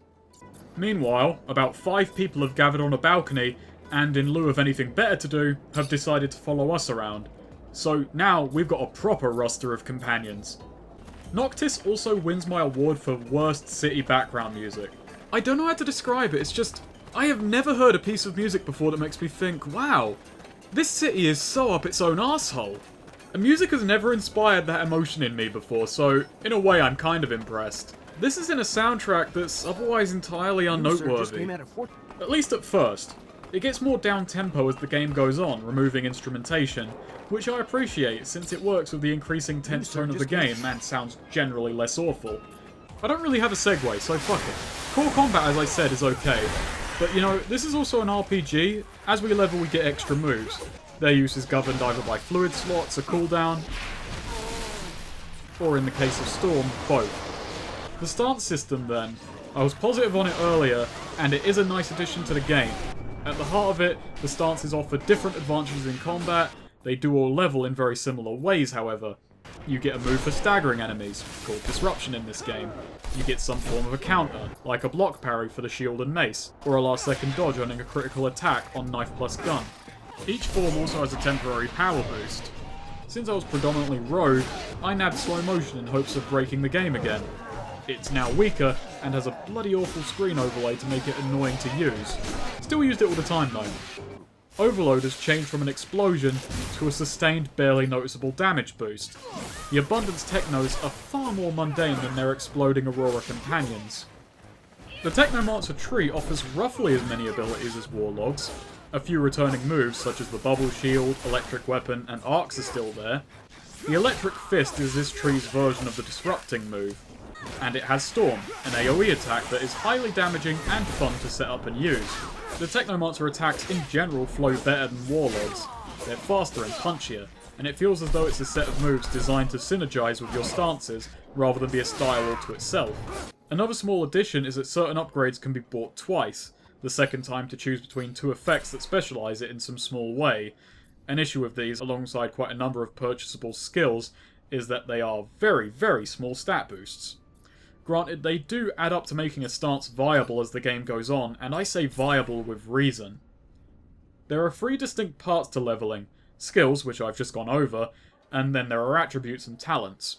Meanwhile, about 5 people have gathered on a balcony, and in lieu of anything better to do, have decided to follow us around. So now we've got a proper roster of companions. Noctis also wins my award for worst city background music. I don't know how to describe it, it's just, I have never heard a piece of music before that makes me think, wow, this city is so up its own arsehole. And music has never inspired that emotion in me before, so in a way I'm kind of impressed. This is in a soundtrack that's otherwise entirely unnoteworthy. At least at first. It gets more down-tempo as the game goes on, removing instrumentation, which I appreciate since it works with the increasing tense tone of the game and sounds generally less awful. I don't really have a segue, so fuck it. Core combat, as I said, is okay, but you know, this is also an RPG. As we level, we get extra moves. Their use is governed either by fluid slots, a cooldown, or in the case of Storm, both. The stance system then, I was positive on it earlier, and it is a nice addition to the game. At the heart of it, the stances offer different advantages in combat. They do all level in very similar ways, however. You get a move for staggering enemies, called Disruption in this game. You get some form of a counter, like a block parry for the shield and mace, or a last second dodge earning a critical attack on knife plus gun. Each form also has a temporary power boost. Since I was predominantly rogue, I nabbed slow motion in hopes of breaking the game again. It's now weaker, and has a bloody awful screen overlay to make it annoying to use. Still used it all the time though. Overload has changed from an explosion to a sustained, barely noticeable damage boost. The Abundance Technos are far more mundane than their exploding Aurora companions. The Technomancer tree offers roughly as many abilities as Warlogs. A few returning moves such as the Bubble Shield, Electric Weapon, and Arcs are still there. The Electric Fist is this tree's version of the Disrupting move. And it has Storm, an AoE attack that is highly damaging and fun to set up and use. The Technomancer attacks in general flow better than Warlogs. They're faster and punchier, and it feels as though it's a set of moves designed to synergize with your stances rather than be a style all to itself. Another small addition is that certain upgrades can be bought twice, the second time to choose between two effects that specialise it in some small way. An issue with these, alongside quite a number of purchasable skills, is that they are very, very small stat boosts. Granted, they do add up to making a stance viable as the game goes on, and I say viable with reason. There are 3 distinct parts to leveling: skills, which I've just gone over, and then there are attributes and talents.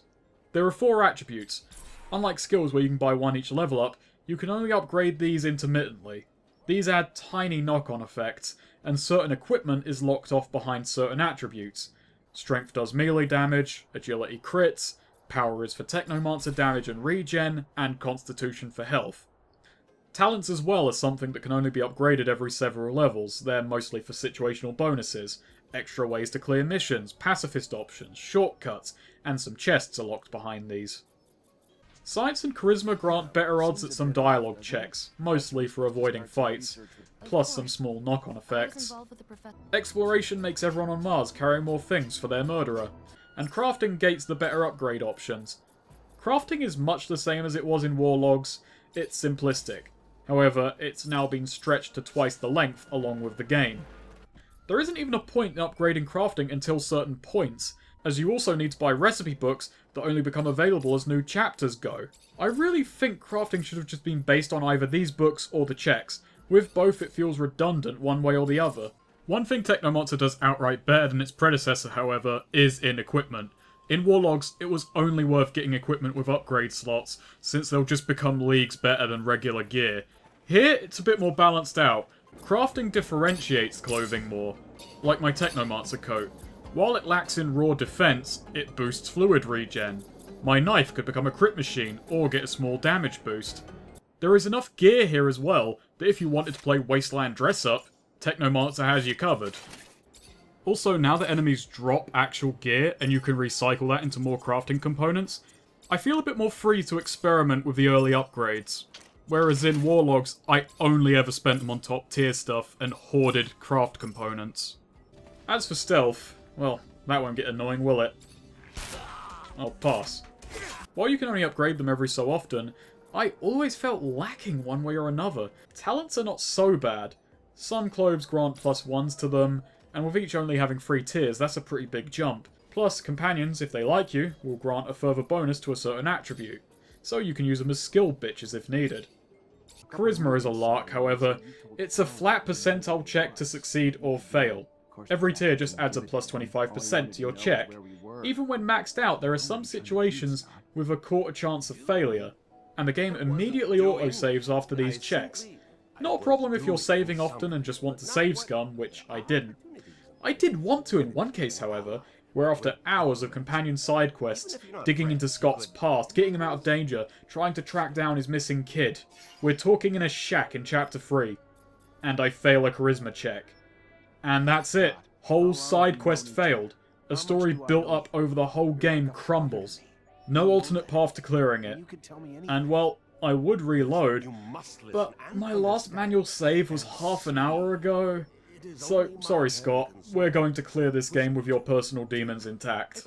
There are 4 attributes. Unlike skills where you can buy one each level up, you can only upgrade these intermittently. These add tiny knock-on effects, and certain equipment is locked off behind certain attributes. Strength does melee damage, agility crits, power is for Technomancer damage and regen, and constitution for health. Talents as well are something that can only be upgraded every several levels. They're mostly for situational bonuses, extra ways to clear missions, pacifist options, shortcuts, and some chests are locked behind these. Science and Charisma grant better odds at some dialogue checks, mostly for avoiding fights, plus some small knock-on effects. Exploration makes everyone on Mars carry more things for their murderer, and crafting gates the better upgrade options. Crafting is much the same as it was in War Logs, it's simplistic. However, it's now been stretched to twice the length along with the game. There isn't even a point in upgrading crafting until certain points, as you also need to buy recipe books that only become available as new chapters go. I really think crafting should have just been based on either these books or the checks. With both, it feels redundant one way or the other. One thing Technomancer does outright better than its predecessor, however, is in equipment. In War Logs, it was only worth getting equipment with upgrade slots, since they'll just become leagues better than regular gear. Here, it's a bit more balanced out. Crafting differentiates clothing more, like my Technomancer coat. While it lacks in raw defense, it boosts fluid regen. My knife could become a crit machine, or get a small damage boost. There is enough gear here as well, that if you wanted to play Wasteland dress-up, Technomancer has you covered. Also, now that enemies drop actual gear, and you can recycle that into more crafting components, I feel a bit more free to experiment with the early upgrades. Whereas in War Logs, I only ever spent them on top tier stuff and hoarded craft components. As for stealth, well, that won't get annoying, will it? I'll pass. While you can only upgrade them every so often, I always felt lacking one way or another. Talents are not so bad. Some clothes grant +1s to them, and with each only having 3 tiers, that's a pretty big jump. Plus, companions, if they like you, will grant a further bonus to a certain attribute, so you can use them as skill bitches if needed. Charisma is a lark, however. It's a flat percentile check to succeed or fail. Every tier just adds a +25% to your check. Even when maxed out, there are some situations with a quarter chance of failure, and the game immediately autosaves after these checks. Not a problem if you're saving often and just want to save scum, which I didn't. I did want to in one case, however, where after hours of companion side quests, digging into Scott's past, getting him out of danger, trying to track down his missing kid, we're talking in a shack in Chapter 3, and I fail a charisma check. And that's it. Whole side quest failed. A story built up over the whole game crumbles. No alternate path to clearing it. And well, I would reload, but my last manual save was half an hour ago. So, sorry Scott, we're going to clear this game with your personal demons intact.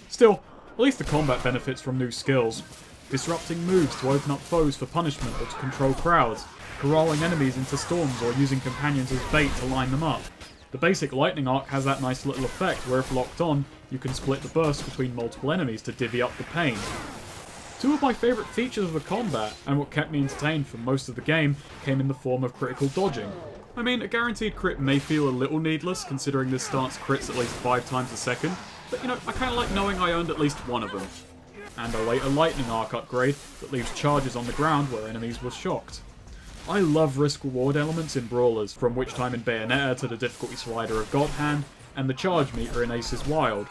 Still, at least the combat benefits from new skills. Disrupting moves to open up foes for punishment or to control crowds, corralling enemies into storms or using companions as bait to line them up. The basic lightning arc has that nice little effect where if locked on, you can split the burst between multiple enemies to divvy up the pain. Two of my favourite features of the combat, and what kept me entertained for most of the game, came in the form of critical dodging. I mean, a guaranteed crit may feel a little needless, considering this stance crits at least 5 times a second, but you know, I kinda like knowing I earned at least one of them. And a later lightning arc upgrade that leaves charges on the ground where enemies were shocked. I love risk-reward elements in brawlers, from Witch Time in Bayonetta to the difficulty slider of God Hand, and the charge meter in Aces Wild.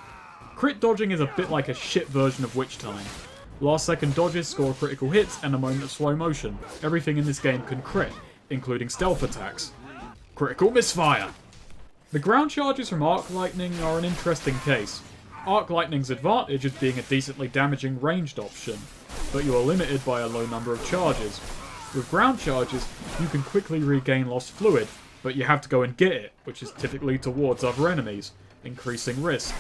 Crit dodging is a bit like a shit version of Witch Time. Last second dodges score critical hits and a moment of slow motion. Everything in this game can crit, including stealth attacks. Critical misfire! The ground charges from Arc Lightning are an interesting case. Arc Lightning's advantage is being a decently damaging ranged option, but you are limited by a low number of charges. With ground charges, you can quickly regain lost fluid, but you have to go and get it, which is typically towards other enemies, increasing risk.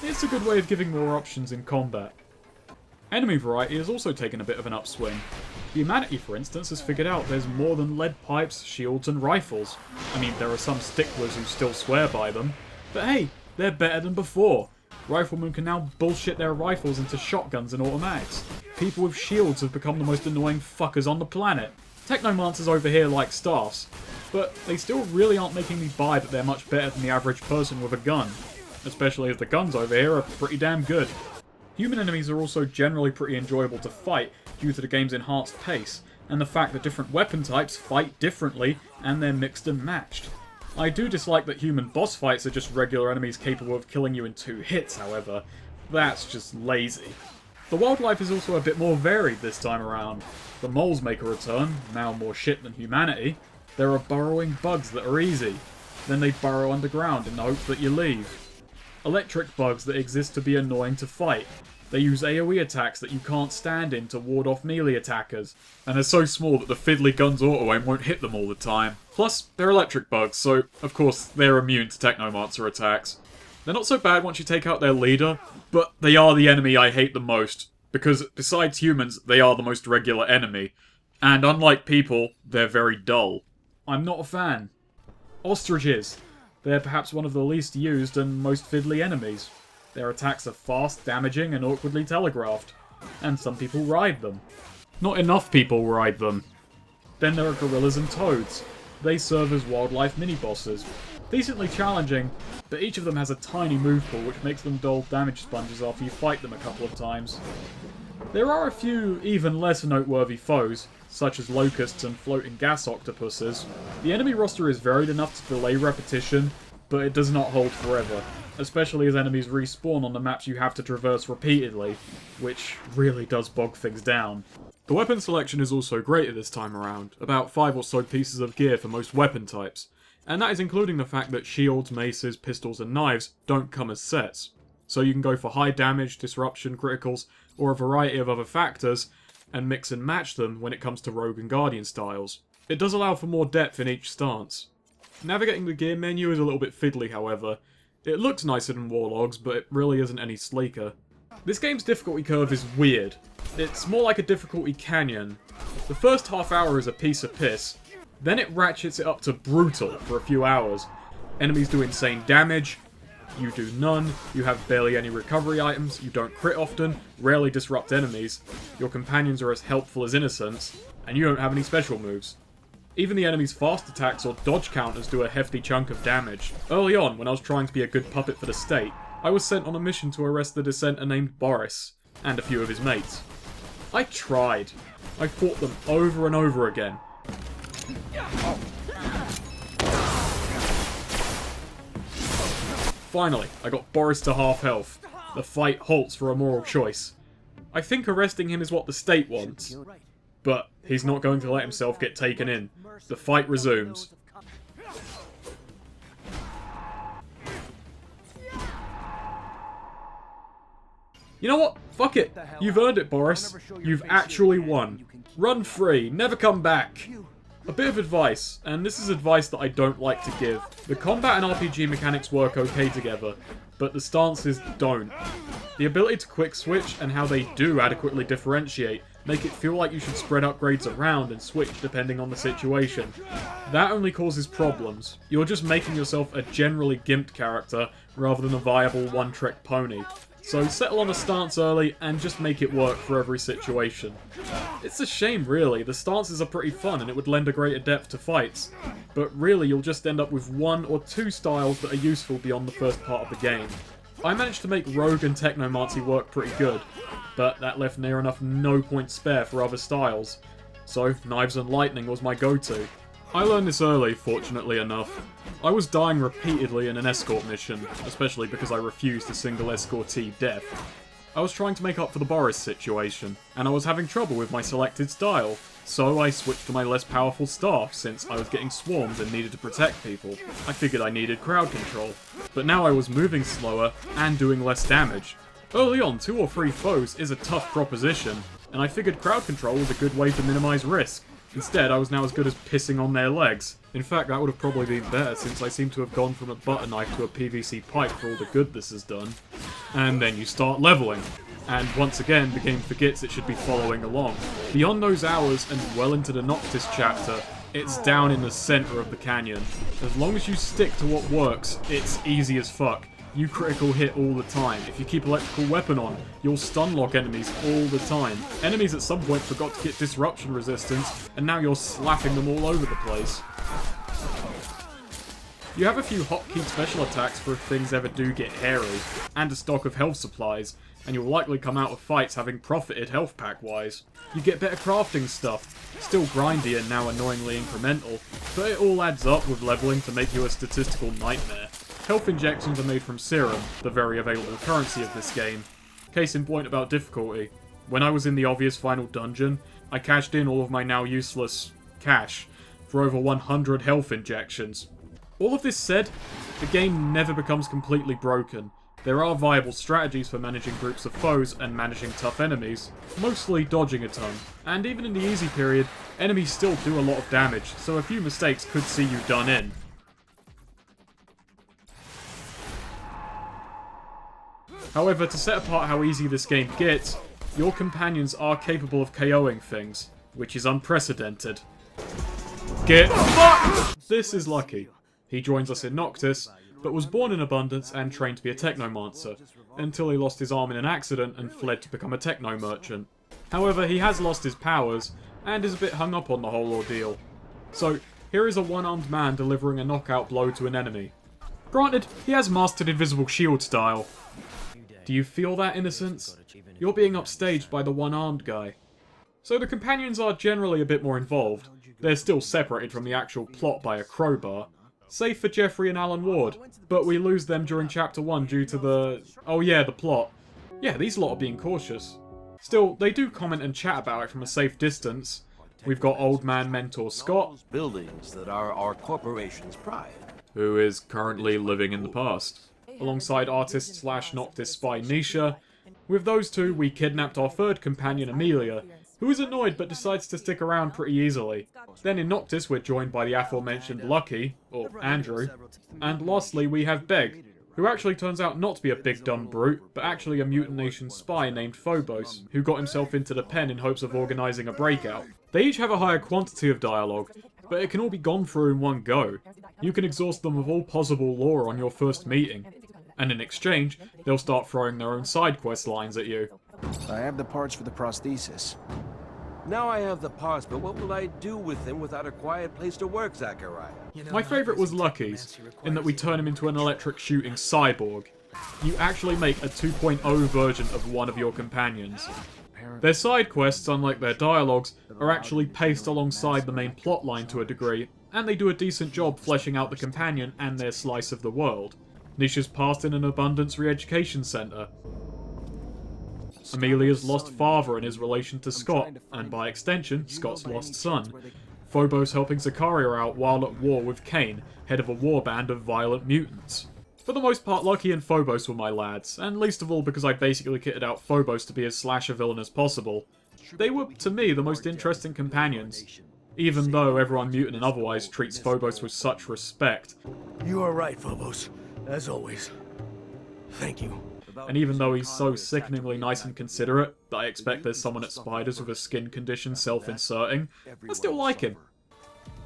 It's a good way of giving more options in combat. Enemy variety has also taken a bit of an upswing. Humanity, for instance, has figured out there's more than lead pipes, shields, and rifles. I mean, there are some sticklers who still swear by them, but hey, they're better than before. Riflemen can now bullshit their rifles into shotguns and automatics. People with shields have become the most annoying fuckers on the planet. Technomancers over here like staffs, but they still really aren't making me buy that they're much better than the average person with a gun. Especially as the guns over here are pretty damn good. Human enemies are also generally pretty enjoyable to fight due to the game's enhanced pace, and the fact that different weapon types fight differently and they're mixed and matched. I do dislike that human boss fights are just regular enemies capable of killing you in 2 hits, however. That's just lazy. The wildlife is also a bit more varied this time around. The moles make a return, now more shit than humanity. There are burrowing bugs that are easy. Then they burrow underground in the hope that you leave. Electric bugs that exist to be annoying to fight. They use AoE attacks that you can't stand in to ward off melee attackers, and they're so small that the fiddly gun's auto-aim won't hit them all the time. Plus, they're electric bugs, so of course they're immune to Technomancer attacks. They're not so bad once you take out their leader, but they are the enemy I hate the most, because besides humans, they are the most regular enemy. And unlike people, they're very dull. I'm not a fan. Ostriches. They're perhaps one of the least used and most fiddly enemies. Their attacks are fast, damaging, and awkwardly telegraphed. And some people ride them. Not enough people ride them. Then there are gorillas and toads. They serve as wildlife mini-bosses. Decently challenging, but each of them has a tiny move pool which makes them dull damage sponges after you fight them a couple of times. There are a few even less noteworthy foes, such as locusts and floating gas octopuses. The enemy roster is varied enough to delay repetition, but it does not hold forever, especially as enemies respawn on the maps you have to traverse repeatedly, which really does bog things down. The weapon selection is also greater this time around, about 5 or so pieces of gear for most weapon types, and that is including the fact that shields, maces, pistols and knives don't come as sets. So you can go for high damage, disruption, criticals, or a variety of other factors, and mix and match them when it comes to rogue and guardian styles. It does allow for more depth in each stance. Navigating the gear menu is a little bit fiddly, however. It looks nicer than Warlogs, but it really isn't any sleeker. This game's difficulty curve is weird. It's more like a difficulty canyon. The first half hour is a piece of piss, then it ratchets it up to brutal for a few hours. Enemies do insane damage, you do none, you have barely any recovery items, you don't crit often, rarely disrupt enemies, your companions are as helpful as innocents, and you don't have any special moves. Even the enemy's fast attacks or dodge counters do a hefty chunk of damage. Early on, when I was trying to be a good puppet for the state, I was sent on a mission to arrest the dissenter named Boris, and a few of his mates. I tried. I fought them over and over again. Finally, I got Boris to half health. The fight halts for a moral choice. I think arresting him is what the state wants. But he's not going to let himself get taken in. The fight resumes. You know what? Fuck it. You've earned it, Boris. You've actually won. Run free. Never come back. A bit of advice, and this is advice that I don't like to give. The combat and RPG mechanics work okay together, but the stances don't. The ability to quick switch and how they do adequately differentiate make it feel like you should spread upgrades around and switch depending on the situation. That only causes problems. You're just making yourself a generally gimped character rather than a viable one-trick pony. So settle on a stance early and just make it work for every situation. It's a shame really, the stances are pretty fun and it would lend a greater depth to fights, but really you'll just end up with 1 or 2 styles that are useful beyond the first part of the game. I managed to make Rogue and Technomancer work pretty good, but that left near enough no point spare for other styles, so Knives and Lightning was my go-to. I learned this early, fortunately enough. I was dying repeatedly in an escort mission, especially because I refused a single escortee death. I was trying to make up for the Boris situation, and I was having trouble with my selected style, so I switched to my less powerful staff since I was getting swarmed and needed to protect people. I figured I needed crowd control, but now I was moving slower and doing less damage. Early on, 2 or 3 foes is a tough proposition, and I figured crowd control was a good way to minimize risk. Instead, I was now as good as pissing on their legs. In fact, that would have probably been better since I seem to have gone from a butter knife to a PVC pipe for all the good this has done. And then you start leveling. and once again the game forgets it should be following along. Beyond those hours and well into the Noctis chapter, it's down in the center of the canyon. As long as you stick to what works, it's easy as fuck. You critical hit all the time. If you keep electrical weapon on, you'll stun lock enemies all the time. Enemies at some point forgot to get disruption resistance, and now you're slapping them all over the place. You have a few hotkey special attacks for if things ever do get hairy, and a stock of health supplies, and you'll likely come out of fights having profited health pack-wise. You get better crafting stuff, still grindy and now annoyingly incremental, but it all adds up with leveling to make you a statistical nightmare. Health injections are made from serum, the very available currency of this game. Case in point about difficulty. When I was in the obvious final dungeon, I cashed in all of my now useless cash for over 100 health injections. All of this said, the game never becomes completely broken. There are viable strategies for managing groups of foes and managing tough enemies, mostly dodging a ton. And even in the easy period, enemies still do a lot of damage, so a few mistakes could see you done in. However, to set apart how easy this game gets, your companions are capable of KOing things, which is unprecedented. Get fucked! This is Lucky. He joins us in Noctis, but was born in Abundance and trained to be a Technomancer, until he lost his arm in an accident and fled to become a techno merchant. However, he has lost his powers, and is a bit hung up on the whole ordeal. So, here is a one-armed man delivering a knockout blow to an enemy. Granted, he has mastered Invisible Shield style. Do you feel that innocence? You're being upstaged by the one-armed guy. So the companions are generally a bit more involved. They're still separated from the actual plot by a crowbar. Save for Jeffrey and Alan Ward, but we lose them during Chapter 1 due to the... oh yeah, the plot. Yeah, these lot are being cautious. Still, they do comment and chat about it from a safe distance. We've got old man mentor Scott, Buildings that are our corporation's pride. who is currently living in the past, alongside artist/Noctis spy Nisha. With those two, we kidnapped our third companion Amelia, who is annoyed but decides to stick around pretty easily. Then in Noctis, we're joined by the aforementioned Lucky, or Andrew, and lastly we have Beg, who actually turns out not to be a big dumb brute, but actually a Mutant Nation spy named Phobos, who got himself into the pen in hopes of organising a breakout. They each have a higher quantity of dialogue, but it can all be gone through in one go. You can exhaust them with all possible lore on your first meeting, and in exchange, they'll start throwing their own side quest lines at you. I have the parts for the prosthesis. Now I have the parts, but what will I do with them without a quiet place to work, Zachariah? My favourite was Lucky's, in that we turn him into an electric shooting cyborg. You actually make a 2.0 version of one of your companions. Their side quests, unlike their dialogues, are actually paced alongside the main plotline to a degree, and they do a decent job fleshing out the companion and their slice of the world. Nisha's past in an Abundance re-education centre. Amelia's lost father and his relation to Scott, and by extension, Scott's lost son. Phobos helping Zachariah out while at war with Kane, head of a warband of violent mutants. For the most part, Lucky and Phobos were my lads, and least of all because I basically kitted out Phobos to be as slasher villain as possible. They were, to me, the most interesting companions, even though everyone mutant and otherwise treats Phobos with such respect. You are right, Phobos. As always. Thank you. And even though he's so sickeningly nice and considerate that I expect there's someone at Spiders with a skin condition self-inserting, I still like him.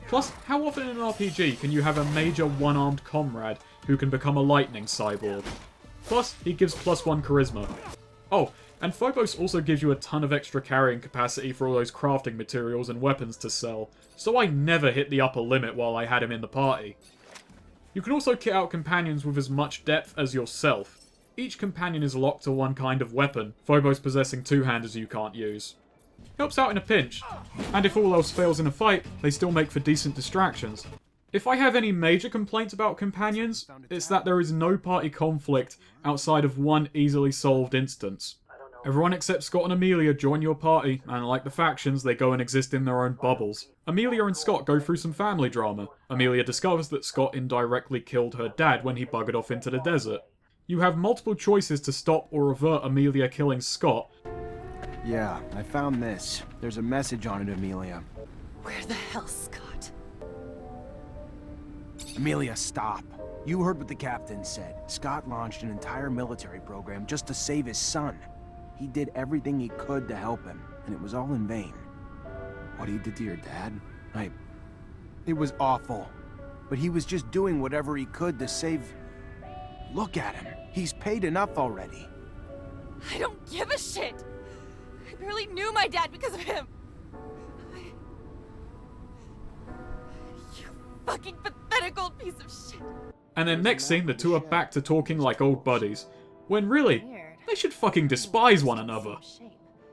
Plus, how often in an RPG can you have a major one-armed comrade who can become a lightning cyborg? Plus, he gives +1 charisma. Oh, and Phobos also gives you a ton of extra carrying capacity for all those crafting materials and weapons to sell, so I never hit the upper limit while I had him in the party. You can also kit out companions with as much depth as yourself. Each companion is locked to one kind of weapon, Phobos possessing two-handers you can't use. Helps out in a pinch, and if all else fails in a fight, they still make for decent distractions. If I have any major complaints about companions, it's that there is no party conflict outside of one easily solved instance. Everyone except Scott and Amelia join your party, and like the factions, they go and exist in their own bubbles. Amelia and Scott go through some family drama. Amelia discovers that Scott indirectly killed her dad when he buggered off into the desert. You have multiple choices to stop or avert Amelia killing Scott. Yeah, I found this. There's a message on it, Amelia. Where the hell, Scott? Amelia, stop. You heard what the captain said. Scott launched an entire military program just to save his son. He did everything he could to help him, and it was all in vain. What he did to your dad? It was awful. But he was just doing whatever he could to save... Look at him. He's paid enough already. I don't give a shit. I barely knew my dad because of him. You fucking pathetic old piece of shit. And then next scene, the two are back to talking like old buddies. When really, they should fucking despise one another.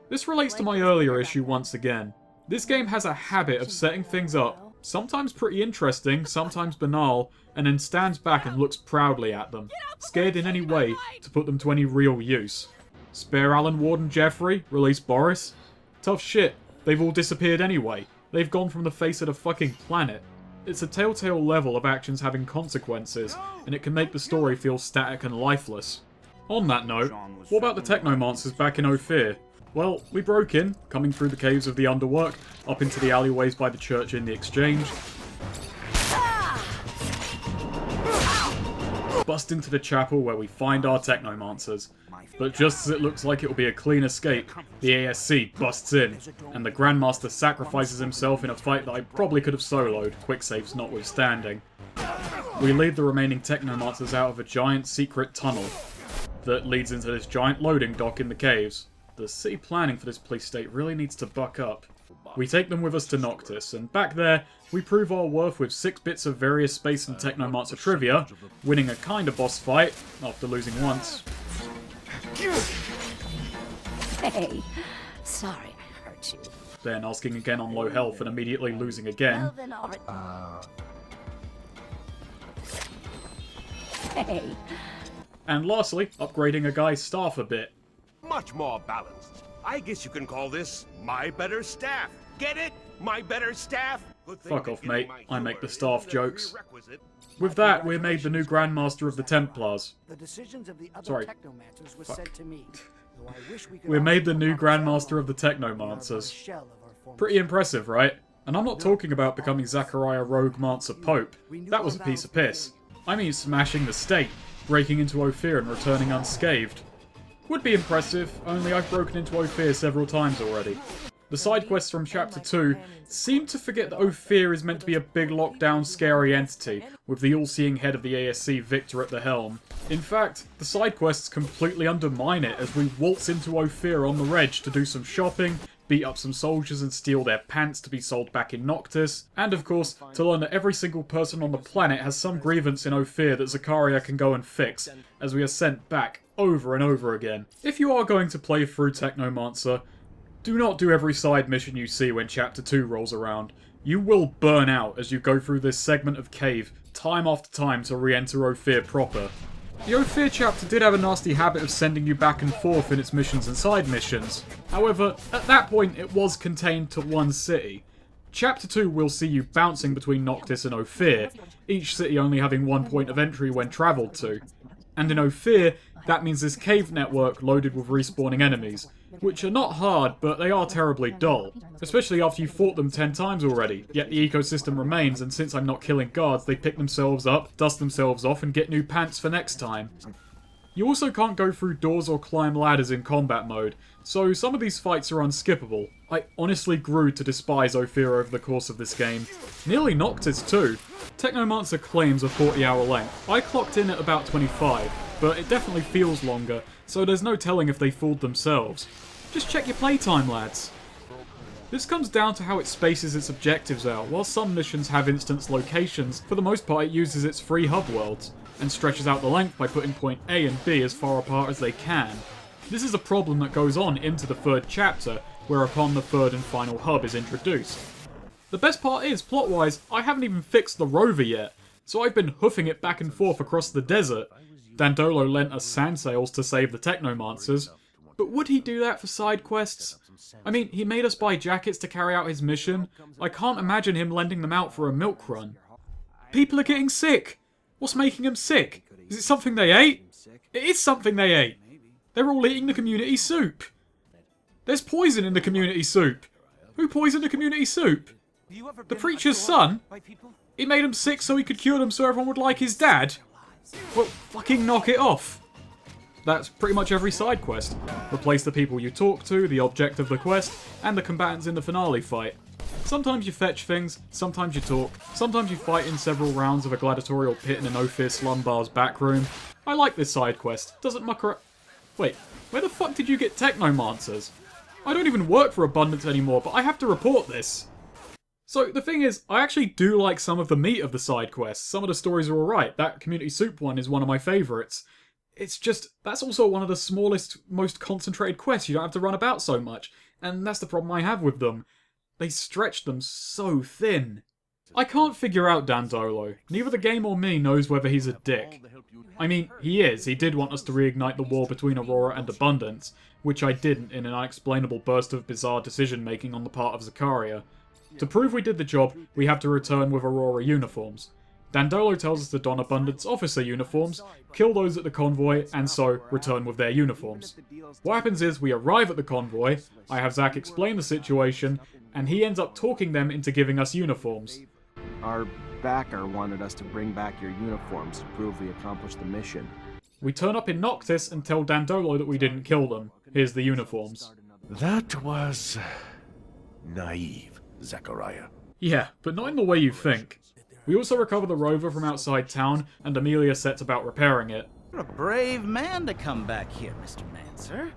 This relates to my earlier issue once again. This game has a habit of setting things up, sometimes pretty interesting, sometimes banal, and then stands back and looks proudly at them, scared in any way to put them to any real use. Spare Alan Ward and Jeffrey, release Boris. Tough shit, they've all disappeared anyway. They've gone from the face of the fucking planet. It's a telltale level of actions having consequences, and it can make the story feel static and lifeless. On that note, what about the Technomancers back in Ophir? Well, we broke in, coming through the caves of the Underwork, up into the alleyways by the church in the Exchange, bust into the chapel where we find our Technomancers. But just as it looks like it will be a clean escape, the ASC busts in, and the Grandmaster sacrifices himself in a fight that I probably could have soloed, quick saves notwithstanding. We lead the remaining Technomancers out of a giant secret tunnel that leads into this giant loading dock in the caves. The city planning for this police state really needs to buck up. We take them with us to Noctis, and back there, we prove our worth with 6 bits of various space and Technomancer trivia, winning a kind of boss fight, after losing once. Hey, sorry I hurt you. Then asking again on low health and immediately losing again. Hey. And lastly, upgrading a guy's staff a bit. Much more balanced. I guess you can call this my better staff. Get it? My better staff? Fuck off, mate. I make the staff jokes. With that, we're made the new Grandmaster of the Templars. The decisions of the other Sorry. Technomancers was said to me. Though I wish we could We're made the new Grandmaster of the Technomancers. Pretty impressive, right? And I'm not talking about becoming Zachariah Roguemancer Pope. That was a piece of piss. I mean smashing the state, breaking into Ophir and returning unscathed. Would be impressive, only I've broken into Ophir several times already. The side quests from Chapter 2 seem to forget that Ophir is meant to be a big lockdown scary entity, with the all-seeing head of the ASC Victor at the helm. In fact, the side quests completely undermine it as we waltz into Ophir on the reg to do some shopping, beat up some soldiers and steal their pants to be sold back in Noctis, and of course, to learn that every single person on the planet has some grievance in Ophir that Zachariah can go and fix, as we are sent back over and over again. If you are going to play through Technomancer, do not do every side mission you see when Chapter 2 rolls around. You will burn out as you go through this segment of cave time after time to re-enter Ophir proper. The Ophir chapter did have a nasty habit of sending you back and forth in its missions and side missions. However, at that point it was contained to one city. Chapter 2 will see you bouncing between Noctis and Ophir, each city only having one point of entry when travelled to. And in Ophir, that means this cave network loaded with respawning enemies, which are not hard, but they are terribly dull. Especially after you've fought them 10 times already, yet the ecosystem remains, and since I'm not killing guards, they pick themselves up, dust themselves off, and get new pants for next time. You also can't go through doors or climb ladders in combat mode, so some of these fights are unskippable. I honestly grew to despise Ophir over the course of this game. Nearly Noctis too. Technomancer claims a 40-hour length. I clocked in at about 25, but it definitely feels longer, so there's no telling if they fooled themselves. Just check your playtime, lads. This comes down to how it spaces its objectives out. While some missions have instance locations, for the most part it uses its free hub worlds, and stretches out the length by putting point A and B as far apart as they can. This is a problem that goes on into the third chapter, whereupon the third and final hub is introduced. The best part is, plot-wise, I haven't even fixed the rover yet, so I've been hoofing it back and forth across the desert. Dandolo lent us sand sails to save the Technomancers, but would he do that for side quests? I mean, he made us buy jackets to carry out his mission. I can't imagine him lending them out for a milk run. People are getting sick! What's making them sick? Is it something they ate? It is something they ate! They're all eating the community soup! There's poison in the community soup! Who poisoned the community soup? The preacher's son? He made them sick so he could cure them so everyone would like his dad? Well, fucking knock it off! That's pretty much every side quest. Replace the people you talk to, the object of the quest, and the combatants in the finale fight. Sometimes you fetch things, sometimes you talk, sometimes you fight in several rounds of a gladiatorial pit in an Ophir slum bar's back room. I like this side quest. Doesn't muck around. Wait, where the fuck did you get Technomancers? I don't even work for Abundance anymore, but I have to report this. So, the thing is, I actually do like some of the meat of the side quests. Some of the stories are alright. That Community Soup one is one of my favourites. It's just, that's also one of the smallest, most concentrated quests. You don't have to run about so much. And that's the problem I have with them. They stretch them so thin. I can't figure out Dandolo. Neither the game or me knows whether he's a dick. I mean, he is. He did want us to reignite the war between Aurora and Abundance, which I didn't in an unexplainable burst of bizarre decision-making on the part of Zakaria. To prove we did the job, we have to return with Aurora uniforms. Dandolo tells us to don Abundance officer uniforms, kill those at the convoy, and so return with their uniforms. What happens is we arrive at the convoy, I have Zack explain the situation, and he ends up talking them into giving us uniforms. Our backer wanted us to bring back your uniforms to prove we accomplished the mission. We turn up in Noctis and tell Dandolo that we didn't kill them. Here's the uniforms. That was naive, Zachariah. Yeah, but not in the way you think. We also recover the rover from outside town, and Amelia sets about repairing it. You're a brave man to come back here, Mr. Mancer.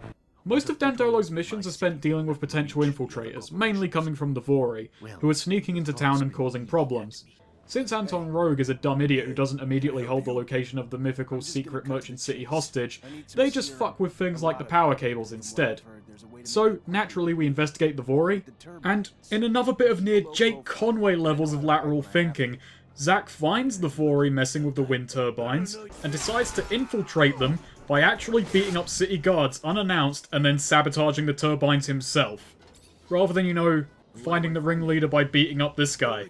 Most of Dandolo's missions are spent dealing with potential infiltrators, mainly coming from the Vori, who are sneaking into town and causing problems. Since Anton Rogue is a dumb idiot who doesn't immediately hold the location of the mythical secret Merchant City hostage, they just fuck with things like the power cables instead. So, naturally we investigate the Vori, and in another bit of near Jake Conway levels of lateral thinking, Zack finds the Vori messing with the wind turbines, and decides to infiltrate them by actually beating up city guards unannounced and then sabotaging the turbines himself. Rather than, you know, finding the ringleader by beating up this guy.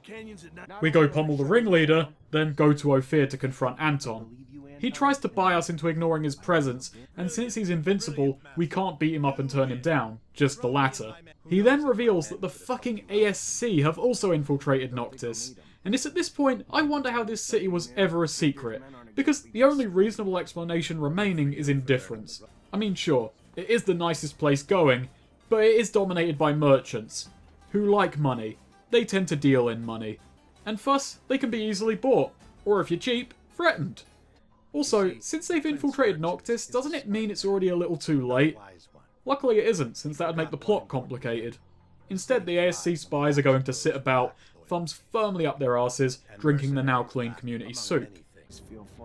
We go pummel the ringleader, then go to Ophir to confront Anton. He tries to buy us into ignoring his presence, and since he's invincible, we can't beat him up and turn him down, just the latter. He then reveals that the fucking ASC have also infiltrated Noctis, and it's at this point I wonder how this city was ever a secret, because the only reasonable explanation remaining is indifference. I mean, sure, it is the nicest place going, but it is dominated by merchants, who like money. They tend to deal in money. And thus, they can be easily bought, or if you're cheap, threatened. Also, since they've infiltrated Noctis, doesn't it mean it's already a little too late? Luckily it isn't, since that would make the plot complicated. Instead, the ASC spies are going to sit about, thumbs firmly up their asses, drinking the now clean community soup.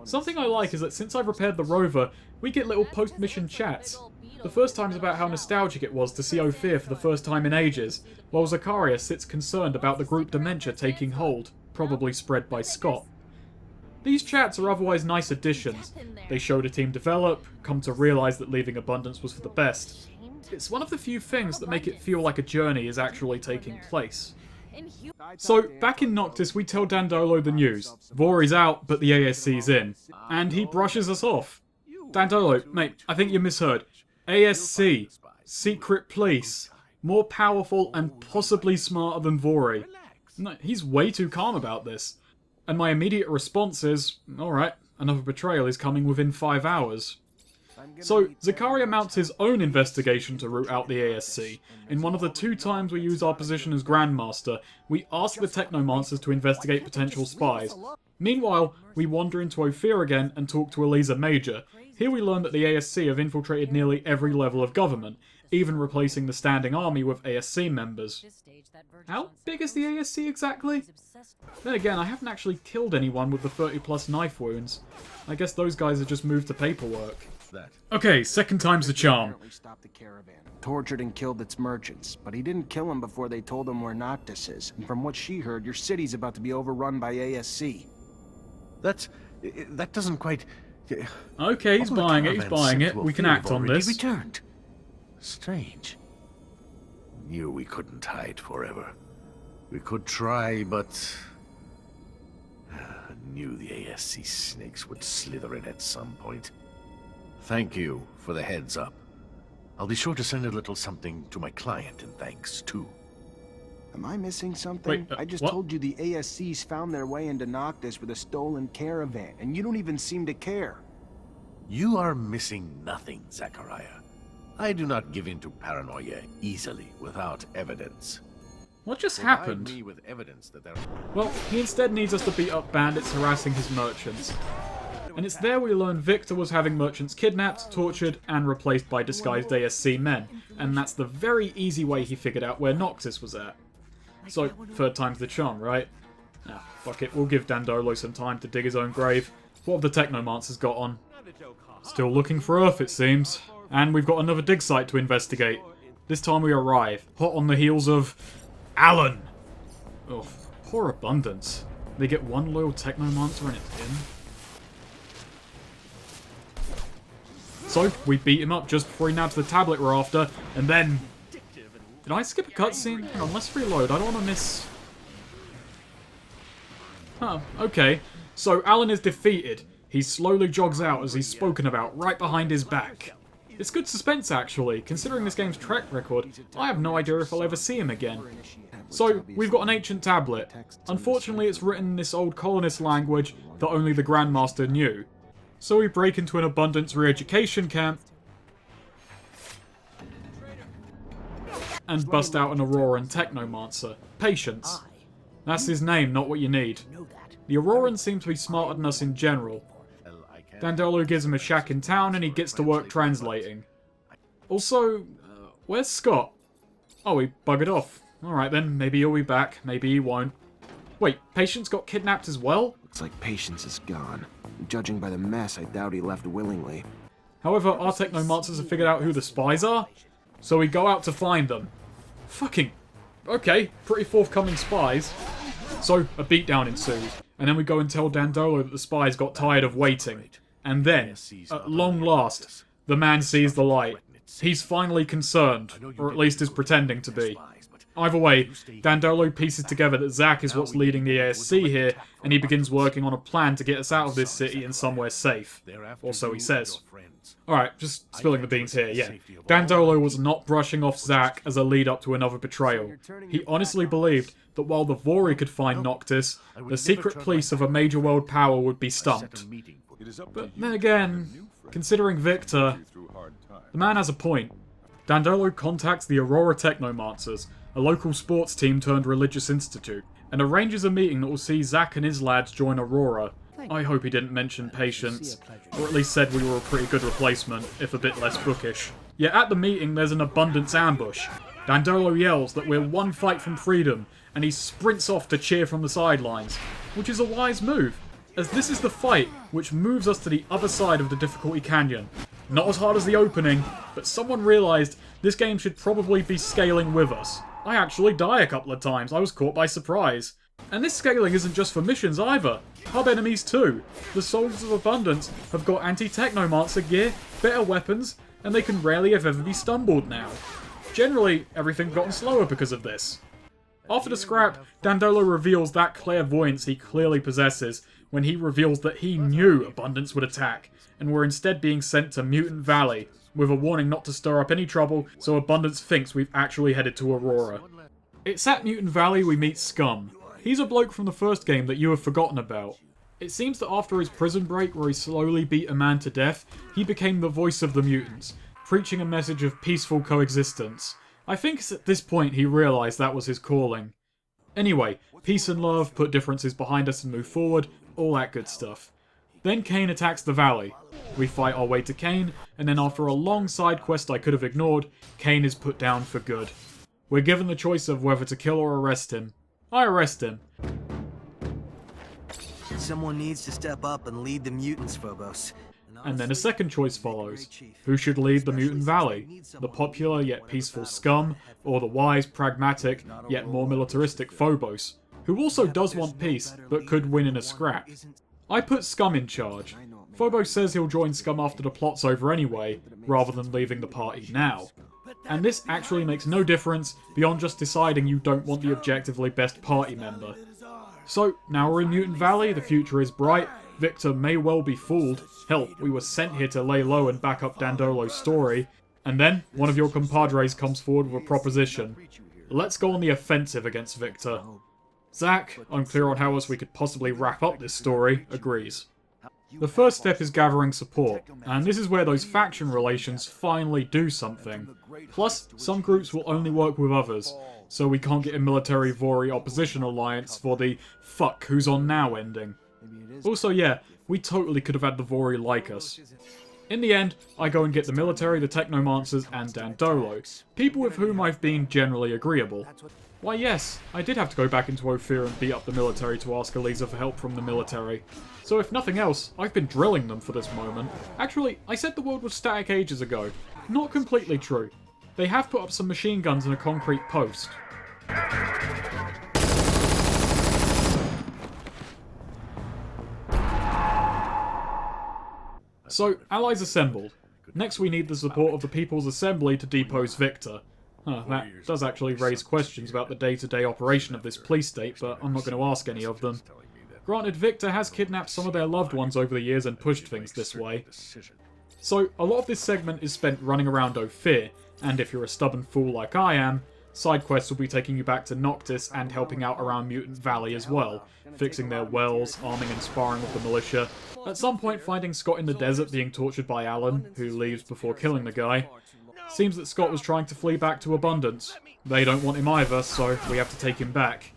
Something I like is that since I've repaired the rover, we get little post-mission chats. The first time's about how nostalgic it was to see Ophir for the first time in ages, while Zakaria sits concerned about the group dementia taking hold, probably spread by Scott. These chats are otherwise nice additions. They show the team develop, come to realise that leaving Abundance was for the best. It's one of the few things that make it feel like a journey is actually taking place. So, back in Noctis, we tell Dandolo the news. Vori's out, but the ASC's in. And he brushes us off. Dandolo, mate, I think you misheard. ASC. Secret Police. More powerful and possibly smarter than Vori. No, he's way too calm about this. And my immediate response is, alright, another betrayal is coming within 5 hours. So, Zakaria mounts his own investigation to root out the ASC. In one of the 2 times we use our position as Grandmaster, we ask the Technomancers to investigate potential spies. Meanwhile, we wander into Ophir again and talk to Eliza Major. Here we learn that the ASC have infiltrated nearly every level of government, even replacing the standing army with ASC members. How big is the ASC exactly? Then again, I haven't actually killed anyone with the 30+ knife wounds. I guess those guys have just moved to paperwork. Okay, second time's the charm. Stopped the caravan, tortured and killed its merchants, but he didn't kill them before they told him where Noctis is. And from what she heard, your city's about to be overrun by ASC. That doesn't quite... Okay, he's buying it, we can act on this. Returned. Strange. Knew we couldn't hide forever. We could try, but... knew the ASC snakes would slither in at some point. Thank you for the heads up. I'll be sure to send a little something to my client in thanks, too. Am I missing something? Wait, I just what? told you the ASC's found their way into Noctis with a stolen caravan, and you don't even seem to care. You are missing nothing, Zachariah. I do not give in to paranoia easily without evidence. What just Provide happened? me with evidence that there... Well, he instead needs us to beat up bandits harassing his merchants. And it's there we learn Victor was having merchants kidnapped, tortured, and replaced by disguised ASC men. And that's the very easy way he figured out where Noctis was at. So, third time's the charm, right? Ah, fuck it, we'll give Dandolo some time to dig his own grave. What have the Technomancers got on? Still looking for Earth, it seems. And we've got another dig site to investigate. This time we arrive, hot on the heels of... Alan! Oh, poor Abundance. They get one loyal Technomancer and it's in. So, we beat him up just before he nabs the tablet we're after, and then... Did I skip a cutscene? Hang on, let's reload. I don't want to miss... Huh, okay. So, Alan is defeated. He slowly jogs out as he's spoken about right behind his back. It's good suspense, actually. Considering this game's track record, I have no idea if I'll ever see him again. So, we've got an ancient tablet. Unfortunately, it's written in this old colonist language that only the Grandmaster knew. So we break into an Abundance re-education camp and bust out an Auroran Technomancer. Patience. That's his name, not what you need. The Aurorans seem to be smarter than us in general. Dandolo gives him a shack in town and he gets to work translating. Also, where's Scott? Oh, he buggered off. Alright then, maybe he'll be back, maybe he won't. Wait, Patience got kidnapped as well? Looks like Patience is gone. Judging by the mess, I doubt he left willingly. However, our Technomancers have figured out who the spies are, so we go out to find them. Fucking... Okay, pretty forthcoming spies. So, a beatdown ensues, and then we go and tell Dandolo that the spies got tired of waiting. And then, at long last, the man sees the light. He's finally concerned, or at least is pretending to be. Either way, Dandolo pieces together that Zack is what's leading the ASC here, and he begins working on a plan to get us out of this city and somewhere safe. Or so he says. Alright, just spilling the beans here, yeah. Dandolo was not brushing off Zack as a lead-up to another betrayal. He honestly believed that while the Vori could find Noctis, the secret police of a major world power would be stumped. But then again, considering Victor, the man has a point. Dandolo contacts the Aurora Technomancers, a local sports team turned religious institute, and arranges a meeting that will see Zack and his lads join Aurora. I hope he didn't mention Patience, or at least said we were a pretty good replacement, if a bit less bookish. Yet at the meeting there's an Abundance ambush. Dandolo yells that we're one fight from freedom, and he sprints off to cheer from the sidelines, which is a wise move, as this is the fight which moves us to the other side of the difficulty canyon. Not as hard as the opening, but someone realised this game should probably be scaling with us. I actually die a couple of times, I was caught by surprise. And this scaling isn't just for missions either. Hub enemies too. The Soldiers of Abundance have got anti-Technomancer gear, better weapons, and they can rarely if ever be stumbled now. Generally, everything's gotten slower because of this. After the scrap, Dandolo reveals that clairvoyance he clearly possesses when he reveals that he knew Abundance would attack, and were instead being sent to Mutant Valley, with a warning not to stir up any trouble, so Abundance thinks we've actually headed to Aurora. It's at Mutant Valley we meet Scum. He's a bloke from the first game that you have forgotten about. It seems that after his prison break where he slowly beat a man to death, he became the voice of the mutants, preaching a message of peaceful coexistence. I think it's at this point he realised that was his calling. Anyway, peace and love, put differences behind us and move forward, all that good stuff. Then Kane attacks the valley. We fight our way to Kane, and then after a long side quest I could have ignored, Kane is put down for good. We're given the choice of whether to kill or arrest him. I arrest him. Someone needs to step up and lead the mutants, Phobos. And then a second choice follows. Who should lead the Mutant Valley? The popular yet peaceful Scum, or the wise, pragmatic, yet more militaristic Phobos, who also does want peace, but could win in a scrap? I put Scum in charge. Phobos says he'll join Scum after the plot's over anyway, rather than leaving the party now. And this actually makes no difference beyond just deciding you don't want the objectively best party member. So, now we're in Mutant Valley, the future is bright, Victor may well be fooled, hell, we were sent here to lay low and back up Dandolo's story, and then one of your compadres comes forward with a proposition. Let's go on the offensive against Victor. Zack, unclear on how else we could possibly wrap up this story, agrees. The first step is gathering support, and this is where those faction relations finally do something. Plus, some groups will only work with others, so we can't get a military Vori opposition alliance for the "fuck who's on now" ending. Also, yeah, we totally could have had the Vori like us. In the end, I go and get the military, the Technomancers, and Dandolo, people with whom I've been generally agreeable. Why yes, I did have to go back into Ophir and beat up the military to ask Eliza for help from the military. So if nothing else, I've been drilling them for this moment. Actually, I said the world was static ages ago. Not completely true. They have put up some machine guns in a concrete post. So, allies assembled. Next we need the support of the People's Assembly to depose Victor. That does actually raise questions about the day-to-day operation of this police state, but I'm not going to ask any of them. Granted, Victor has kidnapped some of their loved ones over the years and pushed things this way. So, a lot of this segment is spent running around Ophir, and if you're a stubborn fool like I am, side quests will be taking you back to Noctis and helping out around Mutant Valley as well, fixing their wells, arming and sparring with the militia. At some point finding Scott in the desert being tortured by Alan, who leaves before killing the guy. Seems that Scott was trying to flee back to Abundance. They don't want him either, so we have to take him back.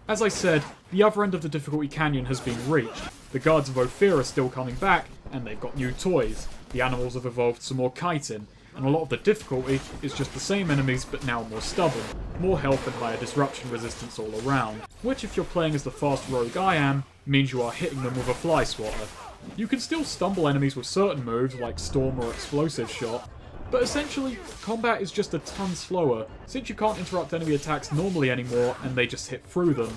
As I said, the other end of the difficulty canyon has been reached. The guards of Ophir are still coming back, and they've got new toys. The animals have evolved some more chitin, and a lot of the difficulty is just the same enemies but now more stubborn. More health and higher disruption resistance all around, which if you're playing as the fast rogue I am, means you are hitting them with a fly swatter. You can still stumble enemies with certain moves like Storm or Explosive Shot, but essentially, combat is just a ton slower, since you can't interrupt enemy attacks normally anymore and they just hit through them.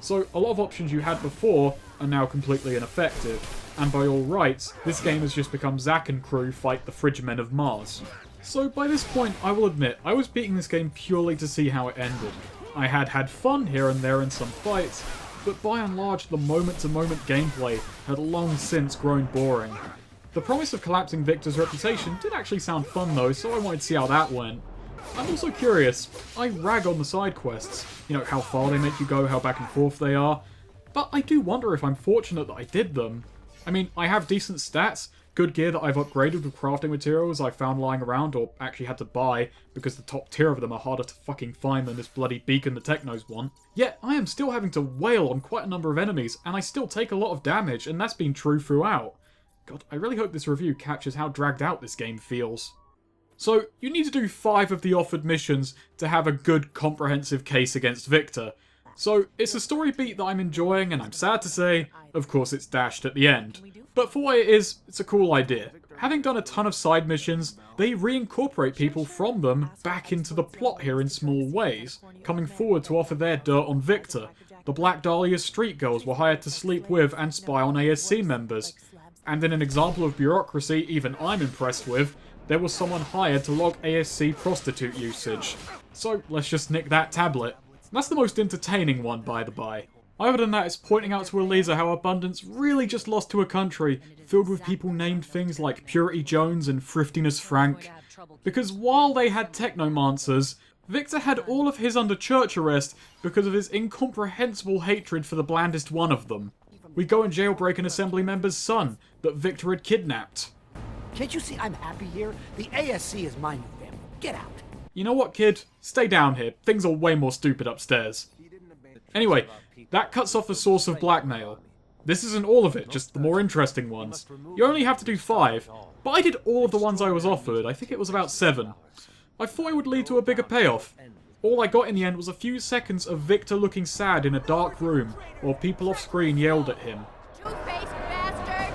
So a lot of options you had before are now completely ineffective, and by all rights, this game has just become Zack and crew fight the Fridge Men of Mars. So by this point, I will admit, I was beating this game purely to see how it ended. I had fun here and there in some fights, but by and large the moment-to-moment gameplay had long since grown boring. The promise of collapsing Victor's reputation did actually sound fun though, so I wanted to see how that went. I'm also curious, I rag on the side quests, you know, how far they make you go, how back and forth they are, but I do wonder if I'm fortunate that I did them. I mean, I have decent stats, good gear that I've upgraded with crafting materials I found lying around or actually had to buy because the top tier of them are harder to fucking find than this bloody beacon the Technos want. Yet, I am still having to wail on quite a number of enemies, and I still take a lot of damage, and that's been true throughout. God, I really hope this review captures how dragged out this game feels. So, you need to do 5 of the offered missions to have a good, comprehensive case against Victor. So, it's a story beat that I'm enjoying, and I'm sad to say, of course it's dashed at the end. But for what it is, it's a cool idea. Having done a ton of side missions, they reincorporate people from them back into the plot here in small ways, coming forward to offer their dirt on Victor. The Black Dahlia street girls were hired to sleep with and spy on ASC members. And in an example of bureaucracy even I'm impressed with, there was someone hired to log ASC prostitute usage. So let's just nick that tablet. That's the most entertaining one, by the by. Other than that, it's pointing out to Eliza how Abundance really just lost to a country filled with people named things like Purity Jones and Thriftiness Frank. Because while they had Technomancers, Victor had all of his under church arrest because of his incomprehensible hatred for the blandest one of them. We go and jailbreak an assembly member's son that Victor had kidnapped. Can't you see I'm happy here? The ASC is my new family. Get out. You know what, kid? Stay down here. Things are way more stupid upstairs. Anyway, that cuts off the source of blackmail. This isn't all of it, just the more interesting ones. You only have to do 5, but I did all of the ones I was offered. I think it was about 7. I thought it would lead to a bigger payoff. All I got in the end was a few seconds of Victor looking sad in a dark room, while people off screen yelled at him. Two-faced bastard!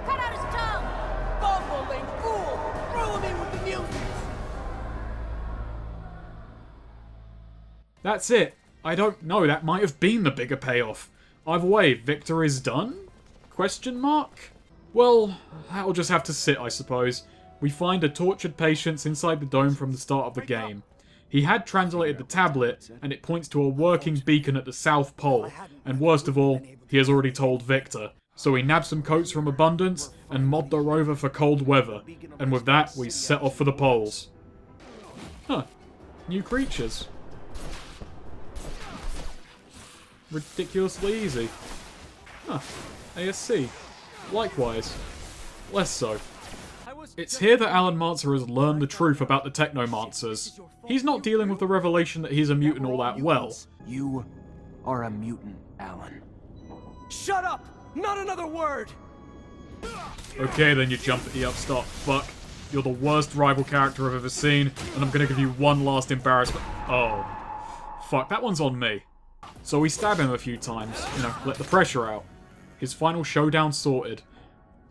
Cut out his tongue! Bumbling fool! Throw him in with the mutants! That's it. I don't know, that might have been the bigger payoff. Either way, Victor is done? Question mark? Well, that'll just have to sit, I suppose. We find a tortured patient inside the dome from the start of the game. He had translated the tablet, and it points to a working beacon at the South Pole. And worst of all, he has already told Victor. So we nab some coats from Abundance, and mod the rover for cold weather. And with that, we set off for the poles. Huh. New creatures. Ridiculously easy. Huh. ASC. likewise, less so. It's here that Alan Mancer has learned the truth about the Technomancers. He's not dealing with the revelation that he's a mutant all that well. You are a mutant, Alan. Shut up! Not another word! Okay, then you jumpity upstart fuck. You're the worst rival character I've ever seen, and I'm gonna give you one last embarrassment. Oh. Fuck, that one's on me. So we stab him a few times, you know, let the pressure out. His final showdown sorted.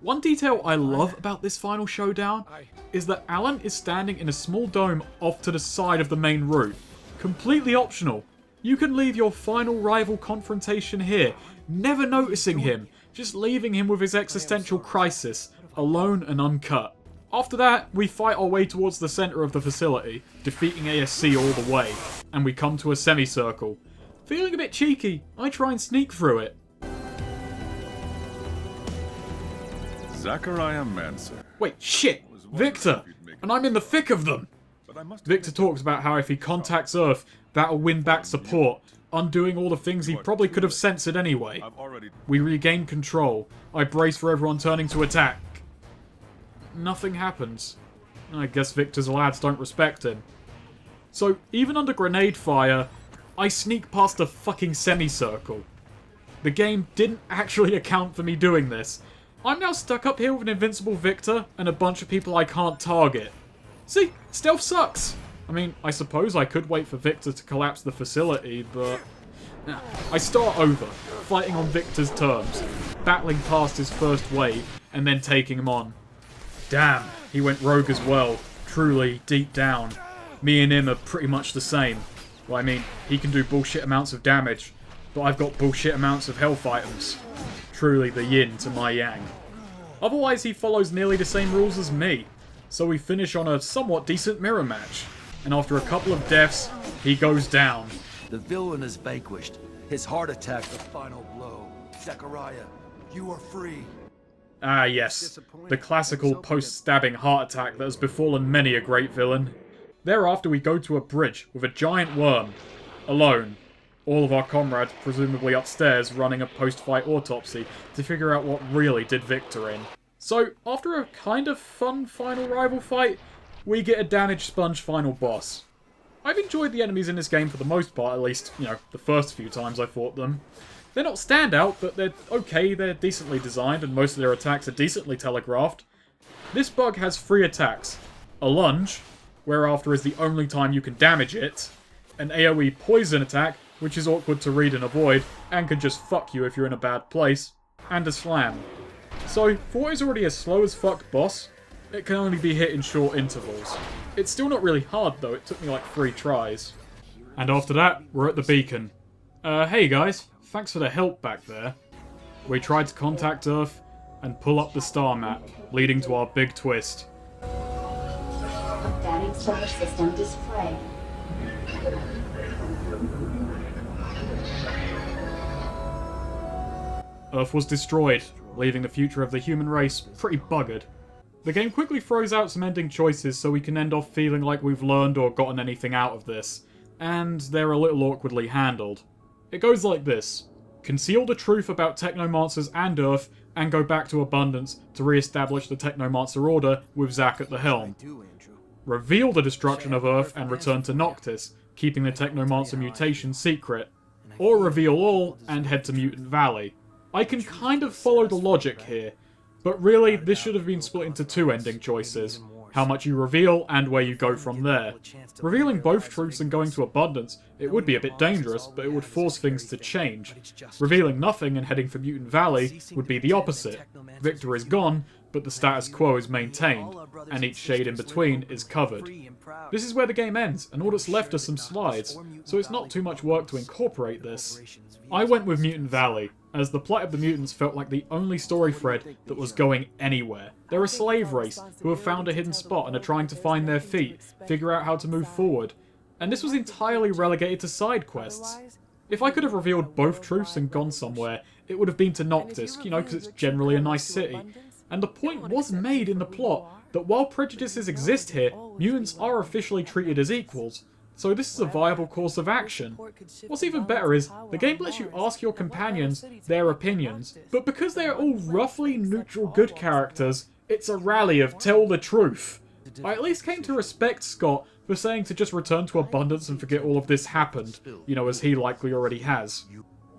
One detail I love about this final showdown is that Alan is standing in a small dome off to the side of the main route. Completely optional. You can leave your final rival confrontation here, never noticing him, just leaving him with his existential crisis, alone and uncut. After that, we fight our way towards the centre of the facility, defeating ASC all the way, and we come to a semicircle. Feeling a bit cheeky, I try and sneak through it. Zachariah Mancer. Wait, shit! Victor! And I'm in the thick of them! Victor talks about how if he contacts Earth, that'll win back support, undoing all the things he probably could have censored anyway. We regain control. I brace for everyone turning to attack. Nothing happens. I guess Victor's lads don't respect him. So, even under grenade fire, I sneak past a fucking semicircle. The game didn't actually account for me doing this. I'm now stuck up here with an invincible Victor and a bunch of people I can't target. See, stealth sucks. I mean, I suppose I could wait for Victor to collapse the facility, but... I start over, fighting on Victor's terms, battling past his first wave, and then taking him on. Damn, he went rogue as well. Truly, deep down. Me and him are pretty much the same. Well, I mean, he can do bullshit amounts of damage, but I've got bullshit amounts of health items. Truly the yin to my yang. Otherwise, he follows nearly the same rules as me, so we finish on a somewhat decent mirror match. And after a couple of deaths, he goes down. The villain is vanquished. His heart attack the final blow. Zachariah, you are free. Ah yes, the classical post-stabbing heart attack that has befallen many a great villain. Thereafter we go to a bridge with a giant worm. Alone. All of our comrades presumably upstairs running a post-fight autopsy to figure out what really did Victor in. So, after a kind of fun final rival fight, we get a damaged sponge final boss. I've enjoyed the enemies in this game for the most part, at least, you know, the first few times I fought them. They're not standout, but they're okay, they're decently designed, and most of their attacks are decently telegraphed. This bug has 3 attacks. A lunge, whereafter is the only time you can damage it. An AoE poison attack, which is awkward to read and avoid, and can just fuck you if you're in a bad place. And a slam. So, for what is already a slow as fuck boss, it can only be hit in short intervals. It's still not really hard though, it took me like 3 tries. And after that, we're at the beacon. Hey guys, thanks for the help back there. We tried to contact Earth and pull up the star map, leading to our big twist. Updating solar system display. Earth was destroyed, leaving the future of the human race pretty buggered. The game quickly throws out some ending choices so we can end off feeling like we've learned or gotten anything out of this, and they're a little awkwardly handled. It goes like this. Conceal the truth about Technomancers and Earth, and go back to Abundance to re-establish the Technomancer Order with Zach at the helm. Reveal the destruction of Earth and return to Noctis, keeping the Technomancer mutation secret. Or reveal all and head to Mutant Valley. I can kind of follow the logic here, but really this should have been split into 2 ending choices. How much you reveal and where you go from there. Revealing both truths and going to Abundance, it would be a bit dangerous, but it would force things to change. Revealing nothing and heading for Mutant Valley would be the opposite. Victor is gone, but the status quo is maintained, and each shade in between is covered. This is where the game ends, and all that's left are some slides, so it's not too much work to incorporate this. I went with Mutant Valley, as the plight of the mutants felt like the only story thread that was going anywhere. They're a slave race who have found a hidden spot and are trying to find their feet, figure out how to move forward. And this was entirely relegated to side quests. If I could have revealed both truths and gone somewhere, it would have been to Noctis, you know, because it's generally a nice city. And the point was made in the plot that while prejudices exist here, mutants are officially treated as equals. so this is a viable course of action. What's even better is, the game lets you ask your companions their opinions, but because they are all roughly neutral good characters, it's a rally of tell the truth. I at least came to respect Scott for saying to just return to abundance and forget all of this happened, you know, as he likely already has.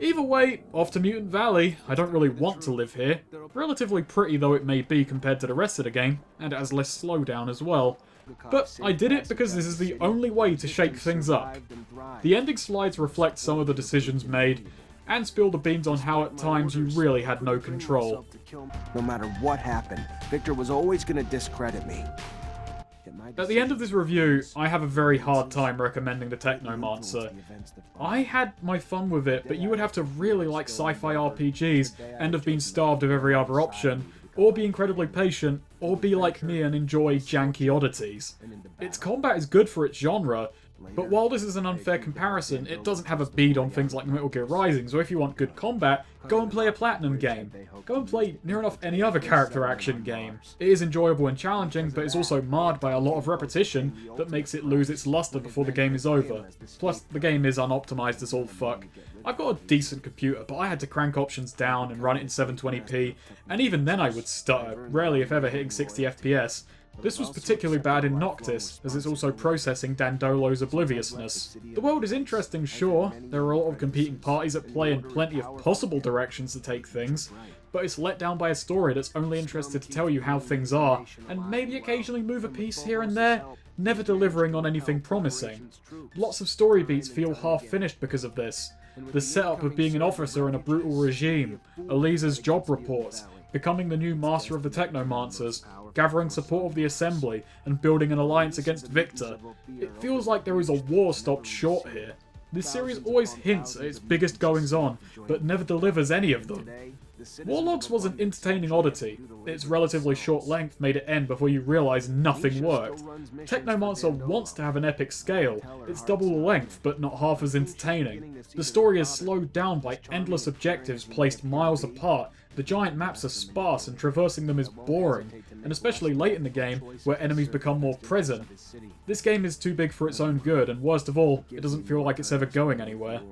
Either way, off to Mutant Valley. I don't really want to live here. Relatively pretty though it may be compared to the rest of the game, and it has less slowdown as well. But I did it because this is the only way to shake things up. The ending slides reflect some of the decisions made, and spill the beans on how at times you really had no control. No matter what happened, Victor was always going to discredit me. At the end of this review, I have a very hard time recommending the Technomancer. I had my fun with it, but you would have to really like sci-fi RPGs and have been starved of every other option, or be incredibly patient, or be like me and enjoy janky oddities. Its combat is good for its genre, but while this is an unfair comparison, it doesn't have a bead on things like Metal Gear Rising, so if you want good combat, go and play a Platinum game. Go and play near enough any other character action game. It is enjoyable and challenging, but it's also marred by a lot of repetition that makes it lose its luster before the game is over. Plus, the game is unoptimized as all fuck. I've got a decent computer, but I had to crank options down and run it in 720p, and even then I would stutter, rarely if ever hitting 60 FPS. This was particularly bad in Noctis, as it's also processing Dandolo's obliviousness. The world is interesting, sure, there are a lot of competing parties at play and plenty of possible directions to take things, but it's let down by a story that's only interested to tell you how things are, and maybe occasionally move a piece here and there, never delivering on anything promising. Lots of story beats feel half-finished because of this. The setup of being an officer in a brutal regime, Eliza's job report, becoming the new master of the Technomancers, gathering support of the Assembly, and building an alliance against Victor. It feels like there is a war stopped short here. This series always hints at its biggest goings-on, but never delivers any of them. Warlogs was an entertaining oddity. Its relatively short length made it end before you realise nothing worked. Technomancer wants to have an epic scale. It's double the length, but not half as entertaining. The story is slowed down by endless objectives placed miles apart. The giant maps are sparse and traversing them is boring, and especially late in the game, where enemies become more present. This game is too big for its own good, and worst of all, it doesn't feel like it's ever going anywhere.